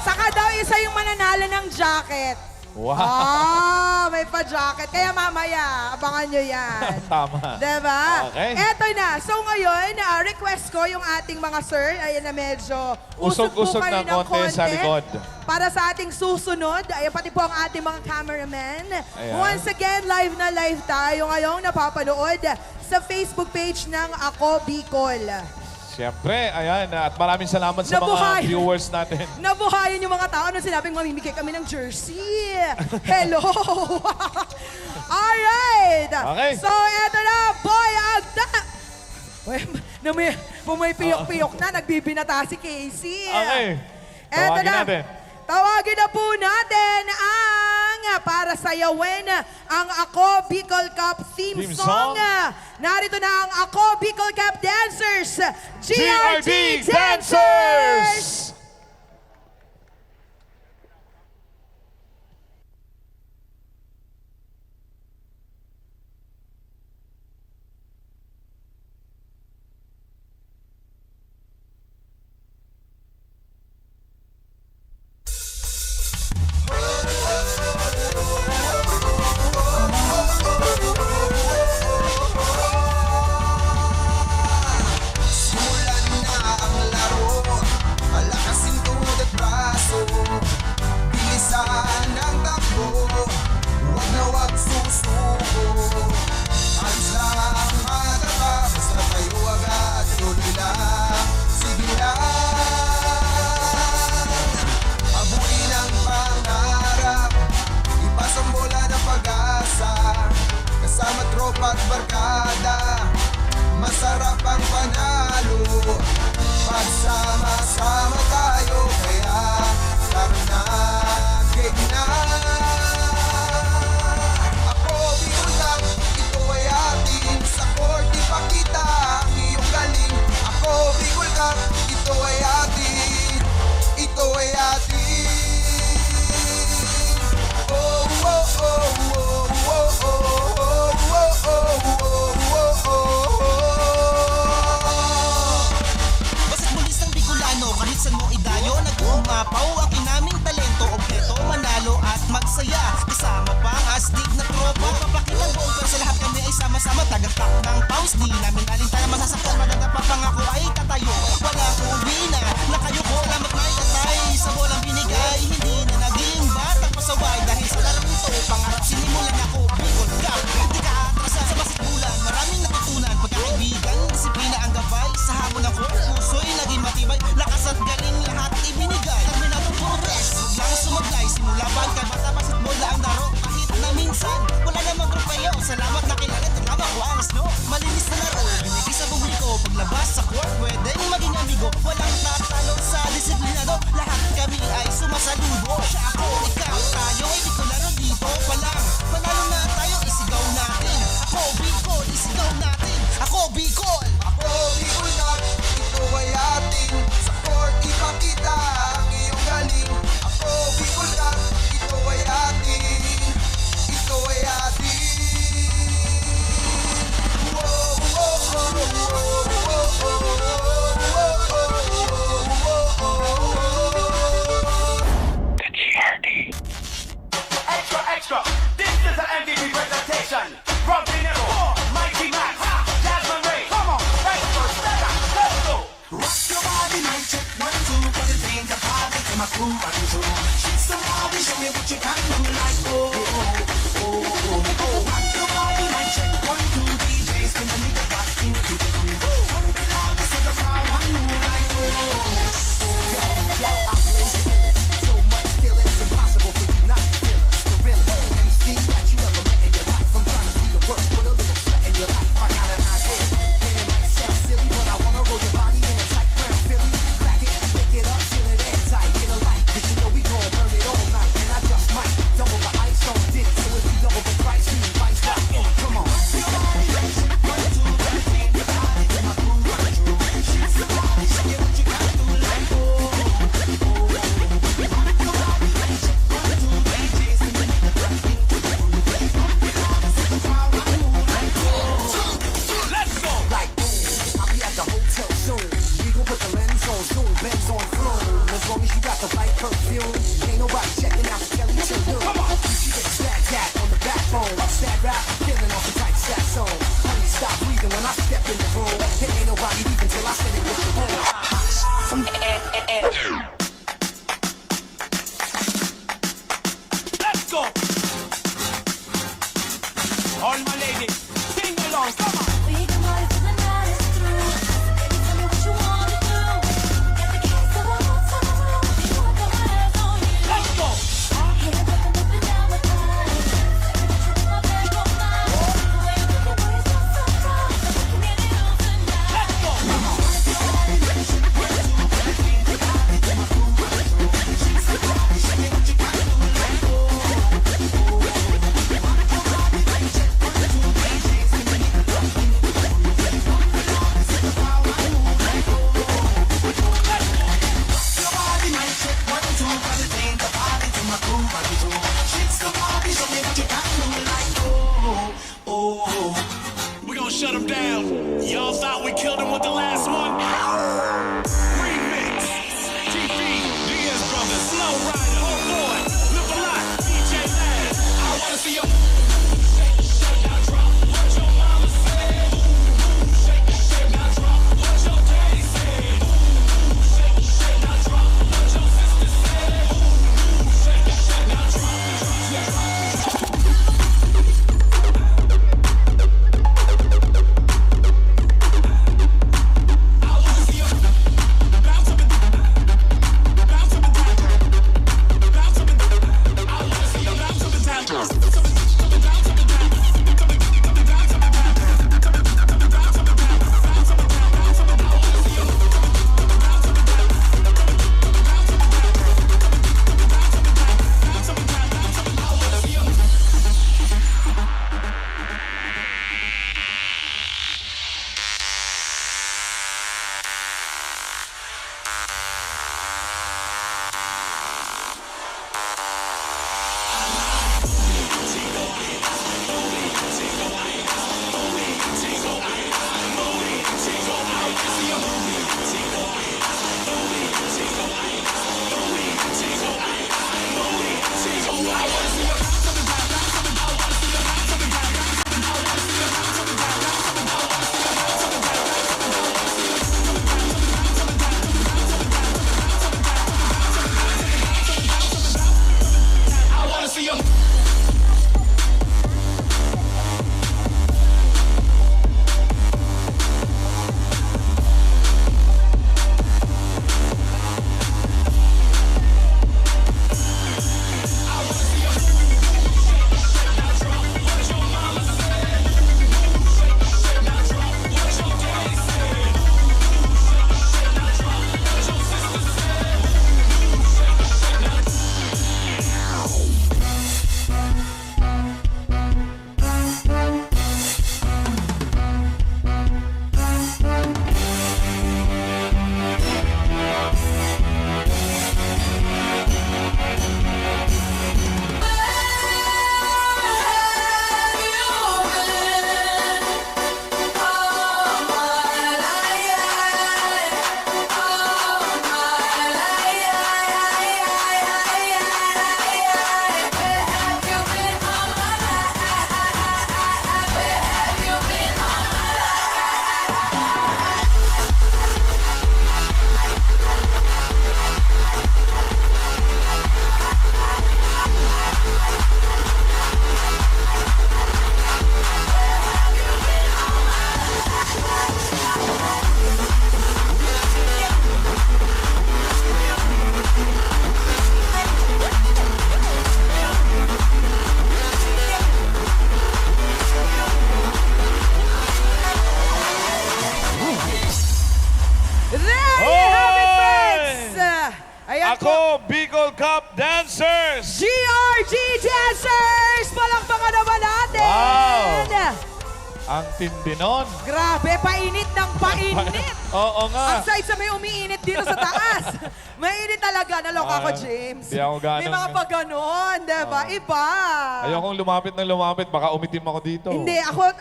Saka daw isa yung mananalo ng jacket. Wow. May pa-jacket. Kaya mamaya, abangan nyo yan. Tama. Diba? Okay. Eto na. So ngayon, request ko yung ating mga sir, ayan na medyo usog po Usog-usog kayo ng ng konti sa likod. para sa ating susunod. Ayan, pati po ang ating mga cameramen. Ayan. Once again, live na live tayo ngayong napapanood sa Facebook page ng Ako Bicol. Siyempre, ayan. At maraming salamat sa Nabuhay. mga viewers natin. Nabuhayan yung mga tao nung sinabing mamimigay kami ng jersey. Hello! Alright! Okay. So, eto na, Boy Agda! May piyok-piyok na, nagbibinata si Casey. Okay. Eto Tawagin na. natin. Tawagin na po natin ang para sayawin ang Ako Bicol Cup theme Theme song. song. Narito na ang Ako Bicol Cup Dancers, GRT GRT Dancers! Dancers! Simulan na ang laro, palakasin tuhod at braso, bilisan ang takbo, huwag na huwag susuko. Hands lang mataba, basta tayo agad, tuloy lang, sige lang. Abuin ang pangarap, ipasa ang bola ng pag-asa, kasama tropa at barkada. Masarap ang panalo, pagsama-sama tayo, kaya laro na, game na. Ako Bicol lang, ito ay atin, sa court ipakita ang iyong galing. Ako Bicol lang, ito ay atin, ito ay atin. Oh, oh, oh, oh, oh, oh, oh, oh, oh, oh, oh. Basketballistang Bicolano, kahit saan mo idayo, nag-uumapaw ang kinaming talento, objeto, manalo at magsaya. Kasama pa ang astig na tropa, papakitang buong pero sa lahat kami ay sama-sama. Tagatak ng paus, di namin alintana masasaktan, maganda pa pangako ay tatayo. Walang uwi na kayo ko, salamat na ikatay sa bolang binigay. Hindi na naging batang pasaway dahil sa larong ito, pangarap sinimulan ako, Bicol Cup. Di ka atrasa sa basketbulan, maraming natutunan, pagkakaibigan, disiplina ang gabay. Sa hamon ako, puso'y naging matibay, lakas at galing lahat ibinigay. Terminado puro rest, huwag lang sumaglay, simula pa ang kabata, basketball na ang laro. Kahit na minsan, wala namang grupayo, salamat na kilala, tama ko ang snow. Malinis na laro, binigay sa publiko, paglabas sa court, pwedeng maging amigo, walang tap him down. Y'all thought we killed him with the last one? Remix. TV, Diaz Brothers, Slow Rider, Oh Boy, Live a Lot, DJ Lad. I wanna see you. Ako, Bicol Cup Dancers! GRG Dancers! Palakpakan naman natin! Wow! Ang tindi nun. Grabe, painit ng painit! Oo nga. Ang side sa may umiinit dito sa taas. Mainit talaga. Naloka ko, James. Di ako ganon. May mga pag ganon, diba? Iba. Ayokong lumapit ng lumapit, baka umitim ako dito. Hindi, ako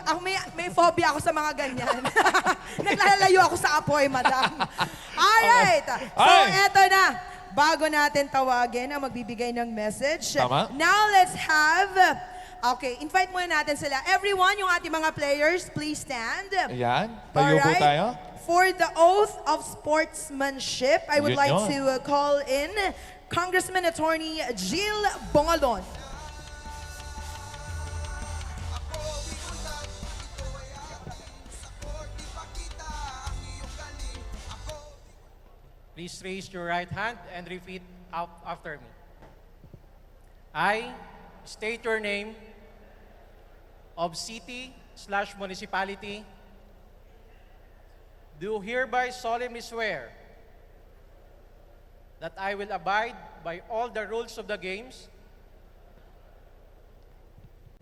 may phobia ako sa mga ganyan. Naglalalayo ako sa apoy, madam. Alright. So, Ay! eto na. Bago natin tawagin ang magbibigay ng message. Tama. Now, let's have... Okay, invite muna natin sila. Everyone, yung ating mga players, please stand. Ayan, tayo po Alright. tayo. For the oath of sportsmanship, I would Yun like yun. to call in Congressman Attorney Jill Bongalon. Please raise your right hand and repeat out after me. I state your name of city/municipality. Do hereby solemnly swear that I will abide by all the rules of the games,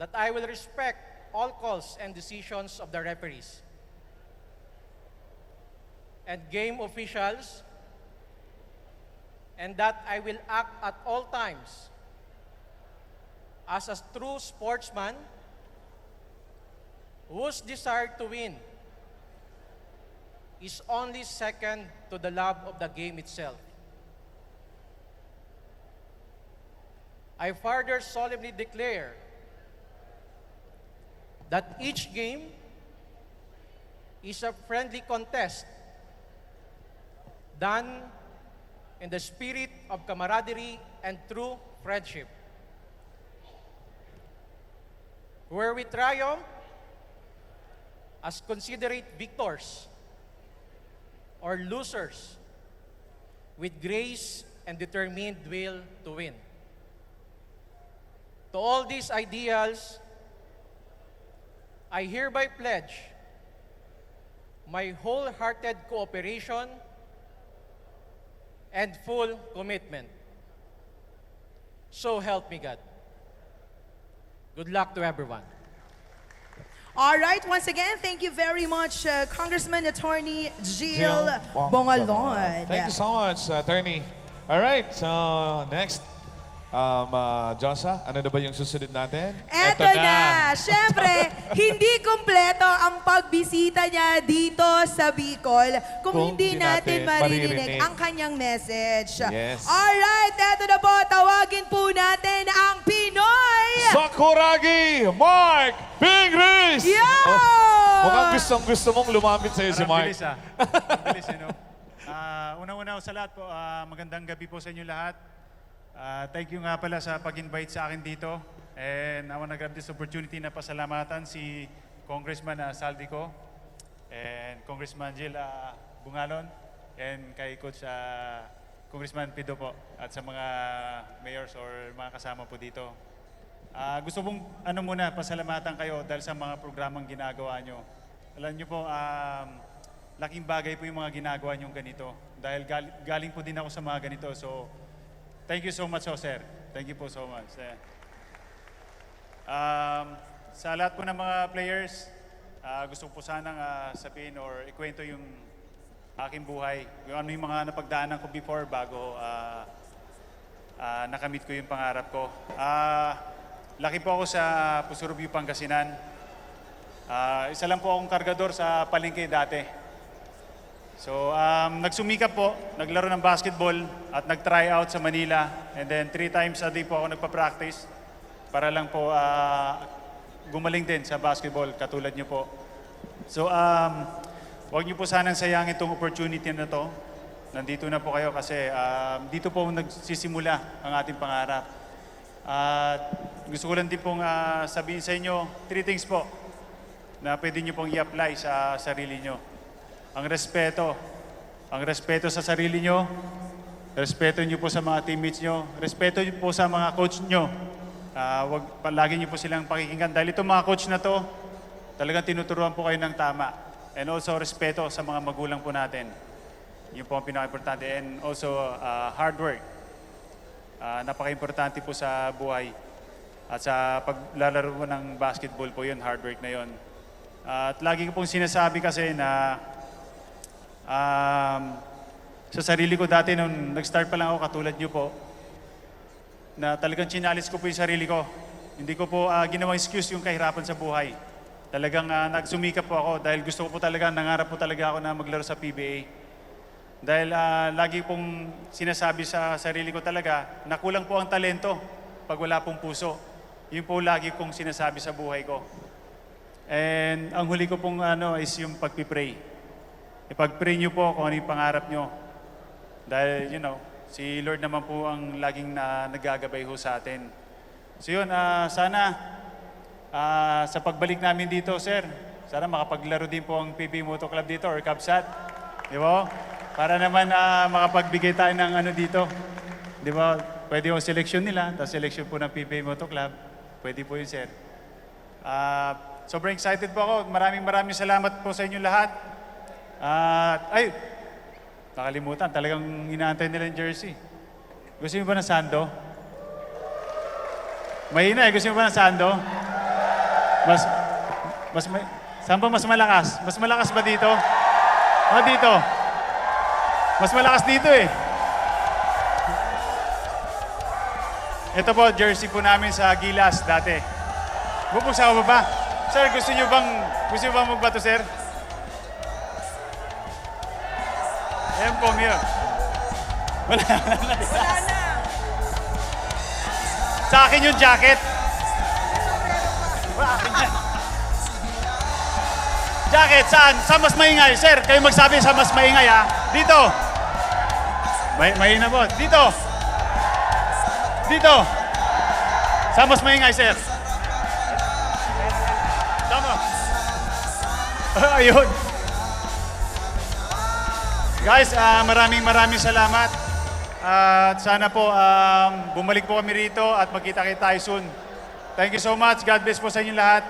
that I will respect all calls and decisions of the referees and game officials, and that I will act at all times as a true sportsman whose desire to win is only second to the love of the game itself. I further solemnly declare that each game is a friendly contest done in the spirit of camaraderie and true friendship, where we triumph as considerate victors or losers with grace and determined will to win. To all these ideals, I hereby pledge my wholehearted cooperation and full commitment. So help me God. Good luck to everyone. All right, once again, thank you very much, Congressman Attorney Jill Bongalon. Thank you so much, Attorney. All right, so next, Josa, ano na ba yung susunod natin? Eto na! Siyempre, hindi kumpleto ang pagbisita niya dito sa Bicol kung hindi natin maririnig ang kanyang message. Yes. Alright, eto na po. Tawagin po natin ang Pinoy! Sakuragi, Mark Pingris! Yo! Mukhang gusto mong lumapit sa'yo si Mark. Bilis Ang bilis, Una-una sa lahat po, magandang gabi po sa inyo lahat. Thank you nga pala sa pag-invite sa akin dito. And I want to grab this opportunity na pasalamatan si Congressman Saldico and Congressman Jill Bungalon and kay Coach Congressman Pido po at sa mga mayors or mga kasama po dito. Gusto pong muna pasalamatan kayo dahil sa mga programang ginagawa nyo. Alam nyo po, laking bagay po yung mga ginagawa nyo ganito. Dahil galing po din ako sa mga ganito. So, thank you so much, sir. Thank you po so much. Sa lahat po ng mga players, gusto ko po sanang sabihin or ikwento yung aking buhay. Yung ano yung mga napagdaanan ko before bago nakamit ko yung pangarap ko. Laki po ako sa Pusurubio, Pangasinan. Isa lang po akong kargador sa palengke dati. So, nagsumikap po, naglaro ng basketball at nag-try out sa Manila. And then 3 times a day po ako nagpa-practice para lang po gumaling din sa basketball katulad nyo po. So, huwag nyo po sanang sayangin itong opportunity na to. Nandito na po kayo kasi dito po nagsisimula ang ating pangarap. At gusto ko lang din pong sabihin sa inyo 3 things po na pwede nyo pong i-apply sa sarili nyo. Ang respeto sa sarili nyo, respeto nyo po sa mga teammates nyo, respeto nyo po sa mga coach nyo. Lagi nyo po silang pakikinggan dahil itong mga coach na to, talagang tinuturuan po kayo ng tama. And also respeto sa mga magulang po natin. Yun po ang pinaka-importante. And also hard work. Napaka-importante po sa buhay. At sa paglalaro mo ng basketball po yun, hard work na yun. At lagi ko pong sinasabi kasi na sa sarili ko dati nung nag-start pa lang ako katulad nyo po, na talagang chinalis ko po yung sarili ko. Hindi ko po ginawang excuse yung kahirapan sa buhay. Talagang nagsumikap po ako dahil gusto ko po talaga, nangarap po talaga ako na maglaro sa PBA. Dahil lagi pong sinasabi sa sarili ko talaga na kulang po ang talento pag wala pong puso. Yun po lagi kong sinasabi sa buhay ko. And ang huli ko pong is yung pagpipray. Ipag-pray nyo po kung ano yung pangarap nyo. Dahil, si Lord naman po ang laging nagagabay ho sa atin. So yun, sana sa pagbalik namin dito, sir, sana makapaglaro din po ang PB Moto Club dito or Kabsat. Di ba? Para naman makapagbigay tayo ng dito. Di ba? Pwede yung selection nila, tapos selection po ng PB Moto Club. Pwede po yun, sir. Sobrang excited po ako. Maraming salamat po sa inyo lahat. Nakalimutan. Talagang inaantay nila yung jersey. Gusto niyo ba ng sando? Mahina eh. Gusto niyo ba ng sando? Saan ba mas malakas? Mas malakas ba dito? O dito? Mas malakas dito eh. Ito po, jersey po namin sa Gilas dati. Bubuksa ko ba? Sir, gusto niyo bang magbato, sir? Empong yun. Wala na. Wala na. Sa akin yung jacket. Wala akin yan. Jacket, saan? Sa mas maingay. Sir, kayo magsabi sa mas maingay ha. Dito. Mahina po. Dito. Dito. Sa mas maingay, sir. Tama. Ayun. Guys, maraming salamat. At sana po bumalik po kami rito at magkita-kita tayo soon. Thank you so much. God bless po sa inyo lahat.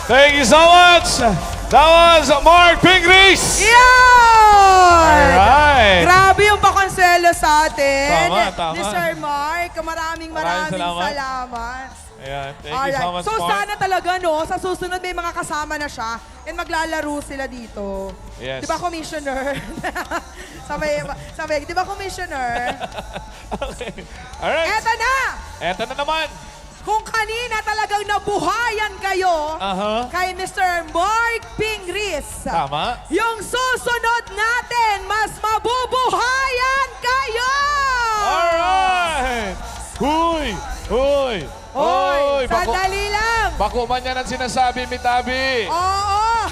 Thank you so much. That was Mark Pingris. Yan! Alright. Grabe yung pakonselo sa atin. Tama. Ni Sir Mark. Maraming salamat. salamat. Ayan, thank you Alright. so much, So Mark. sana talaga sa susunod may mga kasama na siya and maglalaro sila dito. Yes. Di ba, Commissioner? sabay, di ba, Commissioner? Okay. Alright. Eto na! Eto na naman. Kung kanina talagang nabuhayan kayo kay Mr. Mark Pingris. Tama. Yung susunod natin, mas mabubuhayan kayo! Alright. Huy. Hoy, sandali lang! Bako man yan ang sinasabi, Mitabi. Oo!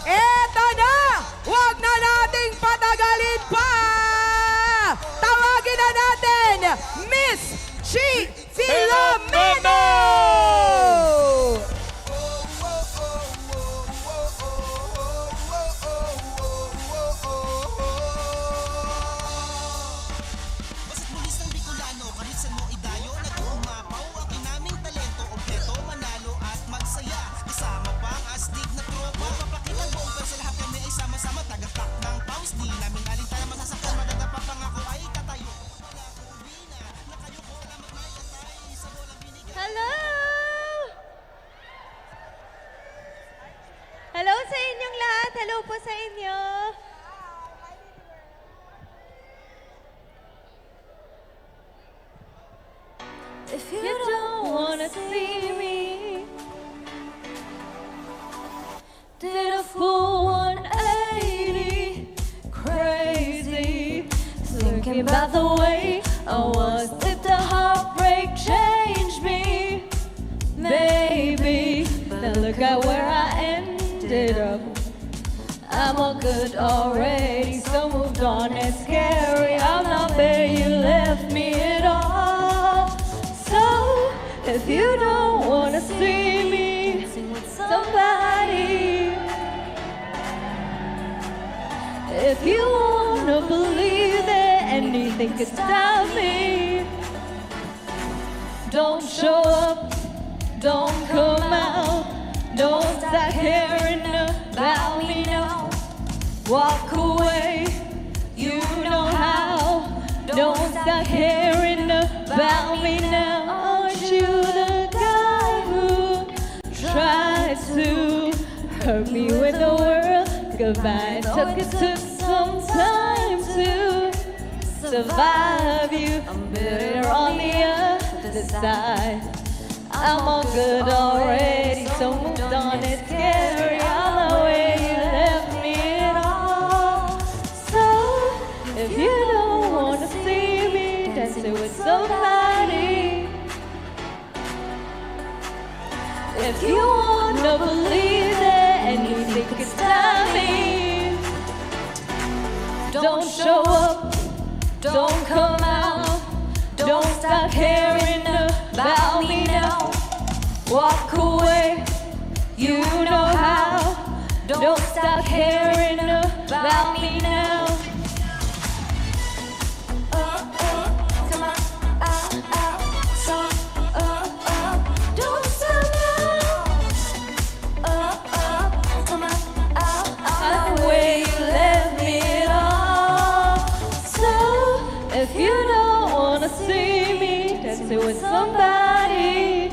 Eto na! Huwag na nating patagalin pa! Tawagin na natin, Miss Chi Filomeno! Basta't bulis ng Bicolano, kahit saan mo idayo, nag-uumapaw ang kinaming talento, kompleto, manalo at magsaya. Kasama pa ang astig na tropa, papakitang buong sa lahat kami ay sama-sama, tagaktak ng paus, di namin alintaya masasaktan, madadapa pangako ay tatayo. Wala kong bina, na kayo ko na magmayatay, sa bolang binigay. Hello! Hello sa inyong lahat. Hello po sa inyo. If you don't wanna see me, did a full 180, crazy, thinking about the way I was. Did the heartbreak change me? Maybe, but look at where I ended up. I'm all good already, so moved on. It's scary, I'm not where you left me at all. So, if you don't wanna see me with somebody, if you wanna believe that anything could stop me, don't show up, don't come out, don't start caring about me now. Walk away, you know how. Don't start caring about me now. Aren't you the guy who tried to hurt me with the world goodbye? It took some time to survive you. I'm better on the other side. I'm all good already, so moved on. It's scary, I'm not where you left me at all. So, if you don't wanna see me dancing with somebody, if you wanna believe that anything could stop me, don't show up, don't come out, don't stop caring about me now. Walk away, you know how. Don't stop caring about me now. Come on, don't stop now. Come on, I'm the way you left me at all. So, if you don't wanna see me dancing with somebody,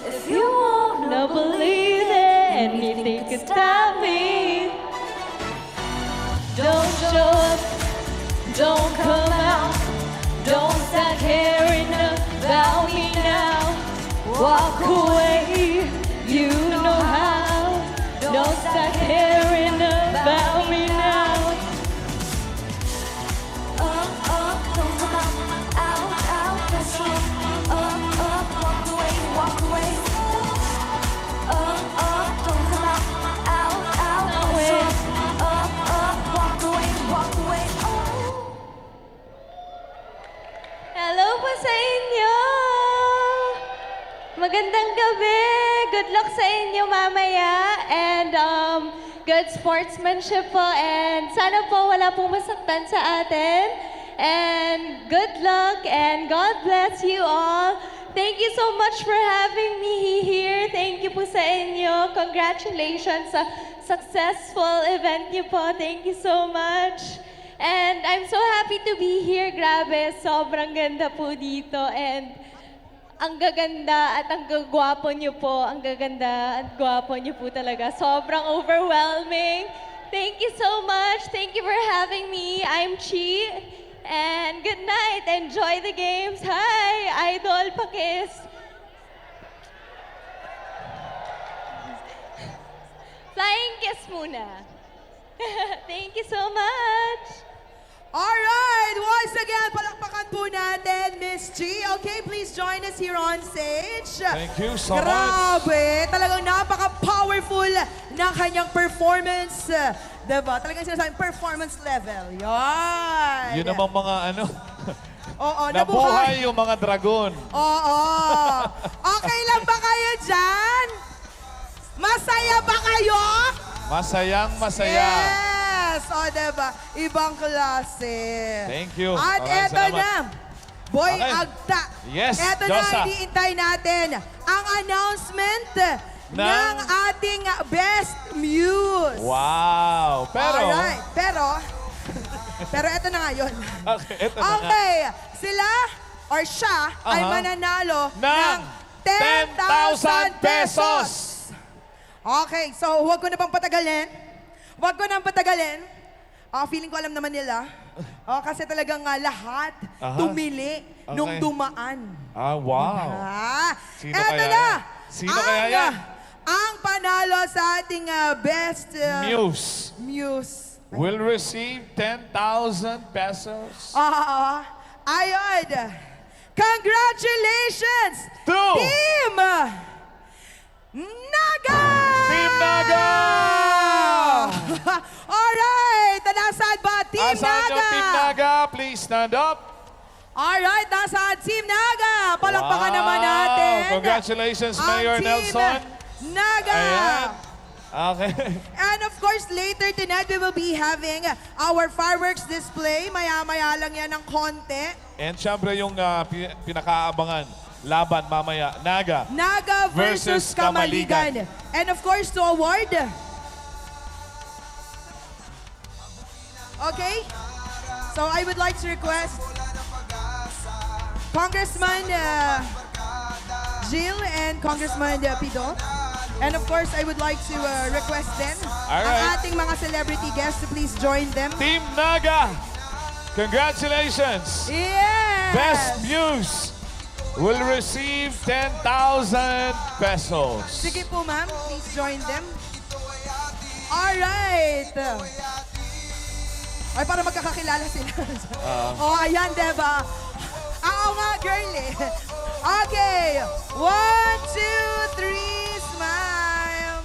if you wanna believe that anything could stop me, don't show up, don't come out, don't start caring about me now. Walk away, you know how. magandang gabi. Good luck sa inyo mamaya. And good sportsmanship po. And sana po wala pong masaktan sa atin. And good luck and God bless you all. Thank you so much for having me here. Thank you po sa inyo. Congratulations sa successful event niyo po. Thank you so much. And I'm so happy to be here. Grabe, sobrang ganda po dito. And ang gaganda at ang gagwapo niyo po. Ang gaganda at gwapo niyo po talaga. Sobrang overwhelming. Thank you so much. Thank you for having me. I'm Chi. And good night. Enjoy the games. Hi, Idol Pakis. Flying kiss muna. Thank you so much. Alright, once again, palakpakan po natin, Miss G. Okay, please join us here on stage. Thank you so much. Grabe, talagang napaka-powerful ng kanyang performance. Diba? Talagang sinasabi, performance level. Yan. Yun namang mga ano, Oo, nabuhay yung mga dragon. Oo. Okay lang ba kayo dyan? Masaya ba kayo? Masayang masaya. Yes! O, diba? Ibang klase. Thank you. At Maraming eto salamat. na, Boy Okay. Agta. Yes, Eto Josa. na, iniintay natin ang announcement ng ating Best Muse. Wow. Pero, Alright, pero eto na nga yun. okay, ito na nga. Okay, sila or siya ay Aha. mananalo Ng ng 10,000 pesos. Okay, so huwag ko na pang patagalin. Huwag ko nang patagalin. Feeling ko alam naman nila. Kasi talagang lahat Aha. tumili nung Okay. dumaan. Wow. Sino Eto kaya na. yan? Sino kaya yan? Ang panalo sa ating Best Muse Muse. will receive 10,000 pesos. Ayun. Congratulations! To Team Naga! Team Naga! Alright! Nasaan ba? Team Asan Naga! yung Team Naga? Please stand up. Alright, nasaan Team Naga? Palakpakan Wow. naman natin. Congratulations, ang Mayor Team Nelson. Naga! Ayan. Okay. And of course, later tonight, we will be having our fireworks display. Maya-maya lang yan ng konti. And syempre yung pinakaabangan laban mamaya, Naga. Naga versus Versus Kamaligan. Kamaligan. And of course, to award. Okay? So I would like to request Congressman Jill and Congressman Pido. And of course, I would like to request them, ang Alright. ating mga celebrity guests, to please join them. Team Naga, congratulations. Yes! Best Muse will receive 10,000 pesos. Sige po, ma'am. Please join them. Alright. Ay, para magkakakilala sila. Oh, ayan, diba? Oo nga, girl eh. Okay. 1, 2, 3, smile.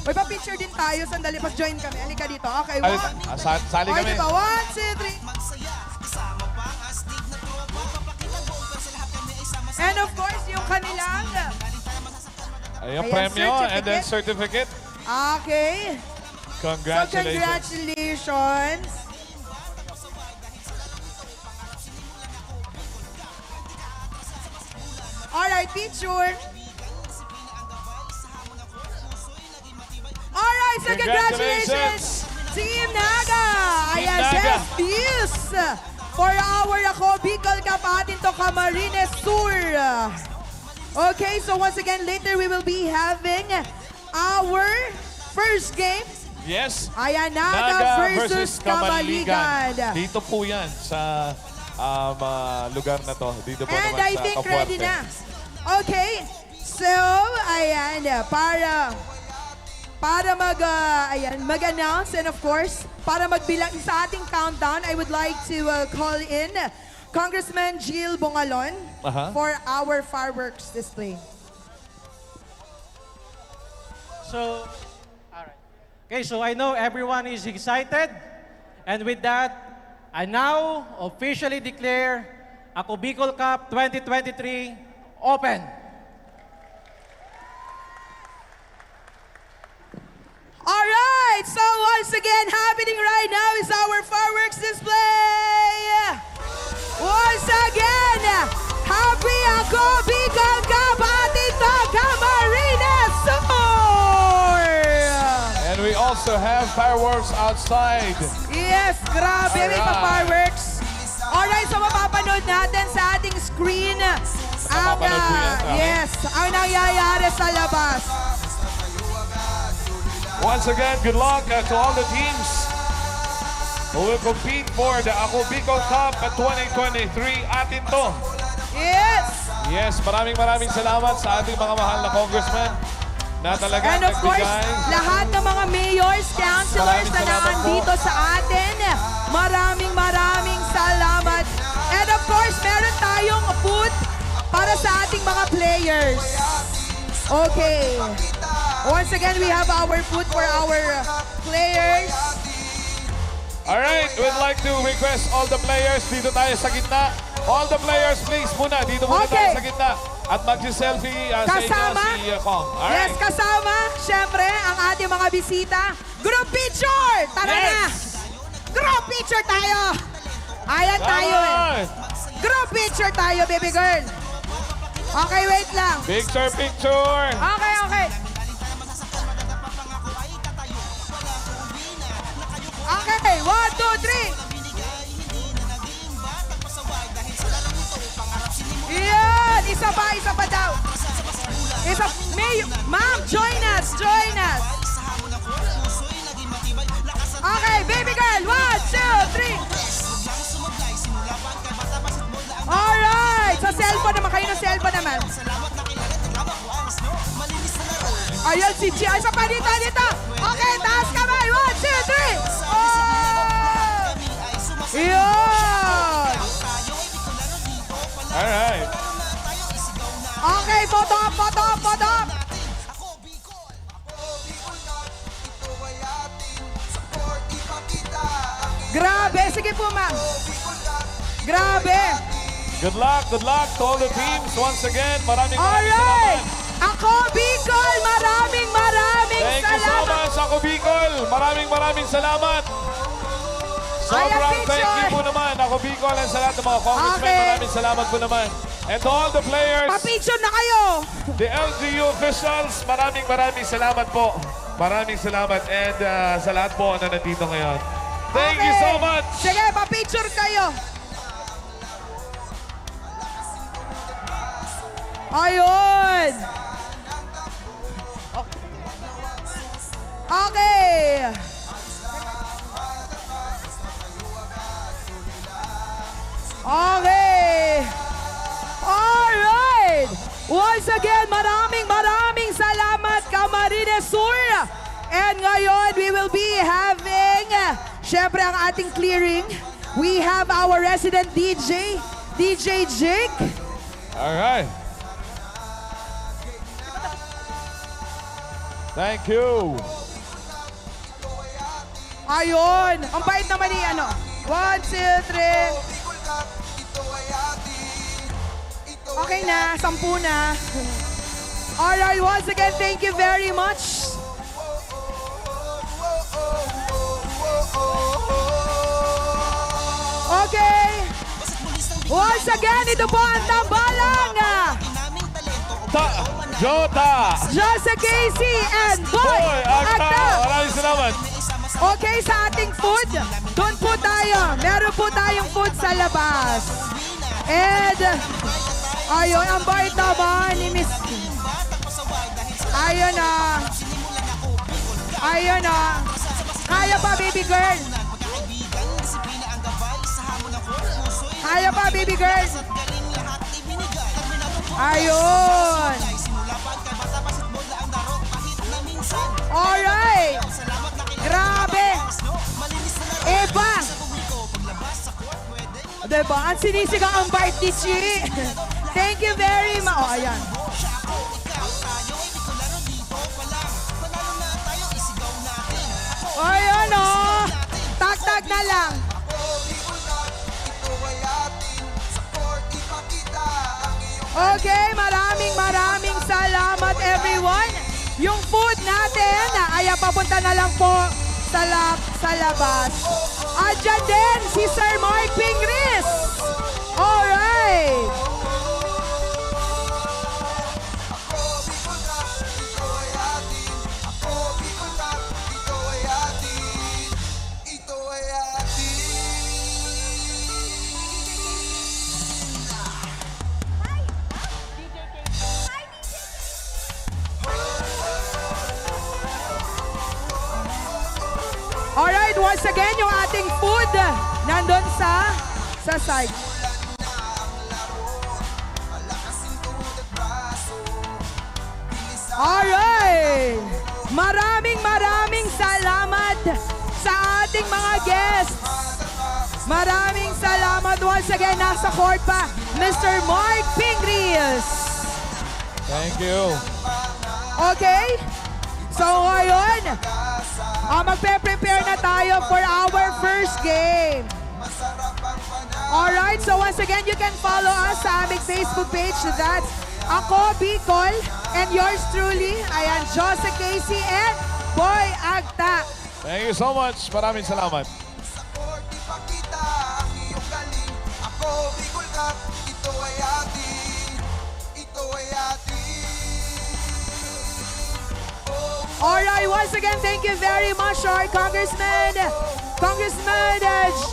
May pa-picture din tayo. Sandali, join kami. Halika dito. Okay, Ay, 1. sali Okay, kami. diba? 1, 2, 3. Magsaya, kasama pa ang astig na tropa. Papakita bongga sa lahat kami ay sama-sama. And of course, yung kanilang. Ayun, Ayan, premyo and then certificate. Okay. So, Congratulations. congratulations. Alright, picture. Alright, so congratulations, Team Naga! Ayan, Naga. Best Views for our Ako Bicol Kapatin to Camarines Sur. Okay, so once again, later we will be having our first game. Yes. Ayan, Naga versus Kamaligan. Dito po yan sa lugar na to. Dito po And naman I sa think Capuarte. ready na. Okay, so, ayan, para mag-announce and of course, para magbilang sa ating countdown, I would like to call in Congressman Jill Bongalon for our fireworks display. So, alright. Okay, so I know everyone is excited. And with that, I now officially declare Ako Bicol Cup 2023 open. to have fireworks outside. Yes, grabe, may Alright. pa-fireworks. Alright, so mapapanood natin sa ating screen ang, Mapapanood po yan, okay. yes, ang nangyayari sa labas. Once again, good luck to all the teams who will compete for the Ako Bicol Cup 2023. Atin to. Yes! Yes, maraming salamat sa ating mga mahal na congressmen na talagang And of course, nagbigay. lahat ng mga mayors, councilors Maraming na salamat nandito po. sa atin, maraming salamat. And of course, meron tayong food para sa ating mga players. Okay. Once again, we have our food for our players. Alright, we'd like to request all the players dito tayo sa gitna. All the players, please, dito muna Okay. tayo sa gitna. At mag-selfie sa inyo Kasama? si Kong. Yes, Alright. kasama, syempre, ang ating mga bisita. Group picture! Tara Yes. na! Group picture tayo! Ayan tayo eh. Alright. Group picture tayo, baby girl. Okay, wait lang. Picture. Okay. Okay, 1, 2, 3. Yan! Isa pa daw. Ma'am, join us. Okay, baby girl, 1, 2, 3. Alright! Sa cellphone naman, kayo ng cellphone naman. Ayan si G. Ay, isa pa dito. Okay, taas kamay. 1, 2, 3. Oh! Yun! Alright. Okay, photo up. Grabe, sige po ma'am. Grabe. Good luck to all the teams. Once again, maraming Alright! salamat. Ako, Bicol, maraming Thank you so salamat. much, Ako Bicol. Maraming salamat. Sobrang picture. thank you po naman, Ako Bicol, and sa lahat ng mga congressmen. Okay. Maraming salamat po naman. And to all the players, Pa-picture na kayo. the LGU officials, maraming salamat po. Maraming salamat. And sa lahat po na nandito ngayon. Thank you so much. Sige, pa-picture kayo. Ayun. Okay. Okay. Alright. Once again, maraming salamat, Camarines Sur. And ngayon, we will be having, syempre ang ating clearing. We have our resident DJ, DJ Jake. Alright. Thank you. Ayun. Ang bait naman ni ano. 1, 2, 3. Okay na, 10 na. Alright, once again, thank you very much. Okay. Once again, ito po ang tambalang. Jota. Jose Casey and Boy Boy, Agta. Agta. Maraming salamat. Okay, sa ating food, doon po tayo. Meron po tayong food sa labas. And, ayun, ang bait naman ni Miss... Ayun na. Ayun na. Kaya pa, baby girl. Kaya pa, baby girl. Ayun. Alright. Grabe. Eba. Diba? Ang sinisigang ang bite ni Chi. Thank you very much. Oh, ayan. Ayan o. Tag-tag na lang. Okay, maraming salamat everyone. Yung food natin ay papunta na lang po sa labas. At dyan din si Sir Mark Pingris. Alright. Alright, once again, yung ating food nandun sa side. Alright! Maraming salamat sa ating mga guests. Maraming salamat once again. Nasa court pa, Mr. Mark Pingris. Thank you. Okay? So ngayon, magpe-prepare na tayo for our first game. Alright, so once again, you can follow us sa aming Facebook page. That's Ako Bicol and yours truly, ayan, Jose Casey and Boy Agta. Thank you so much. Maraming salamat. Sa court ipakita ang iyong galing. Ako Bicol Cup, ito ay atin. Ito ay atin. Alright, once again, thank you very much our Congressman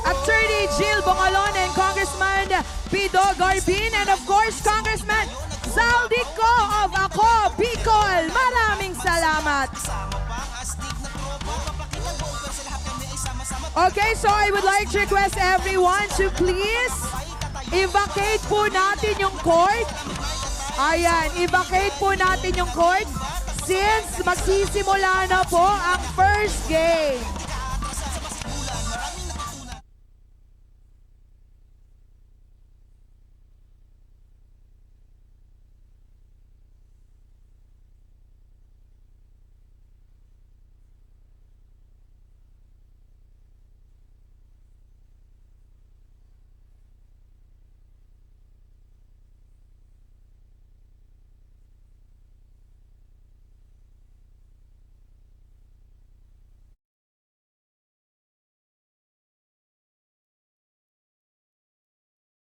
Attorney Jill Bongalon and Congressman Pido Garbin and of course Congressman Zaldico of Ako Bicol. Maraming salamat. Kasama pa ang astig na tropa. Papakita bumper sa lahat kami ay sama-sama. Okay, so I would like to request everyone to please evacuate po natin yung court. Ayan, evacuate po natin yung court since magsisimula na po ang first game.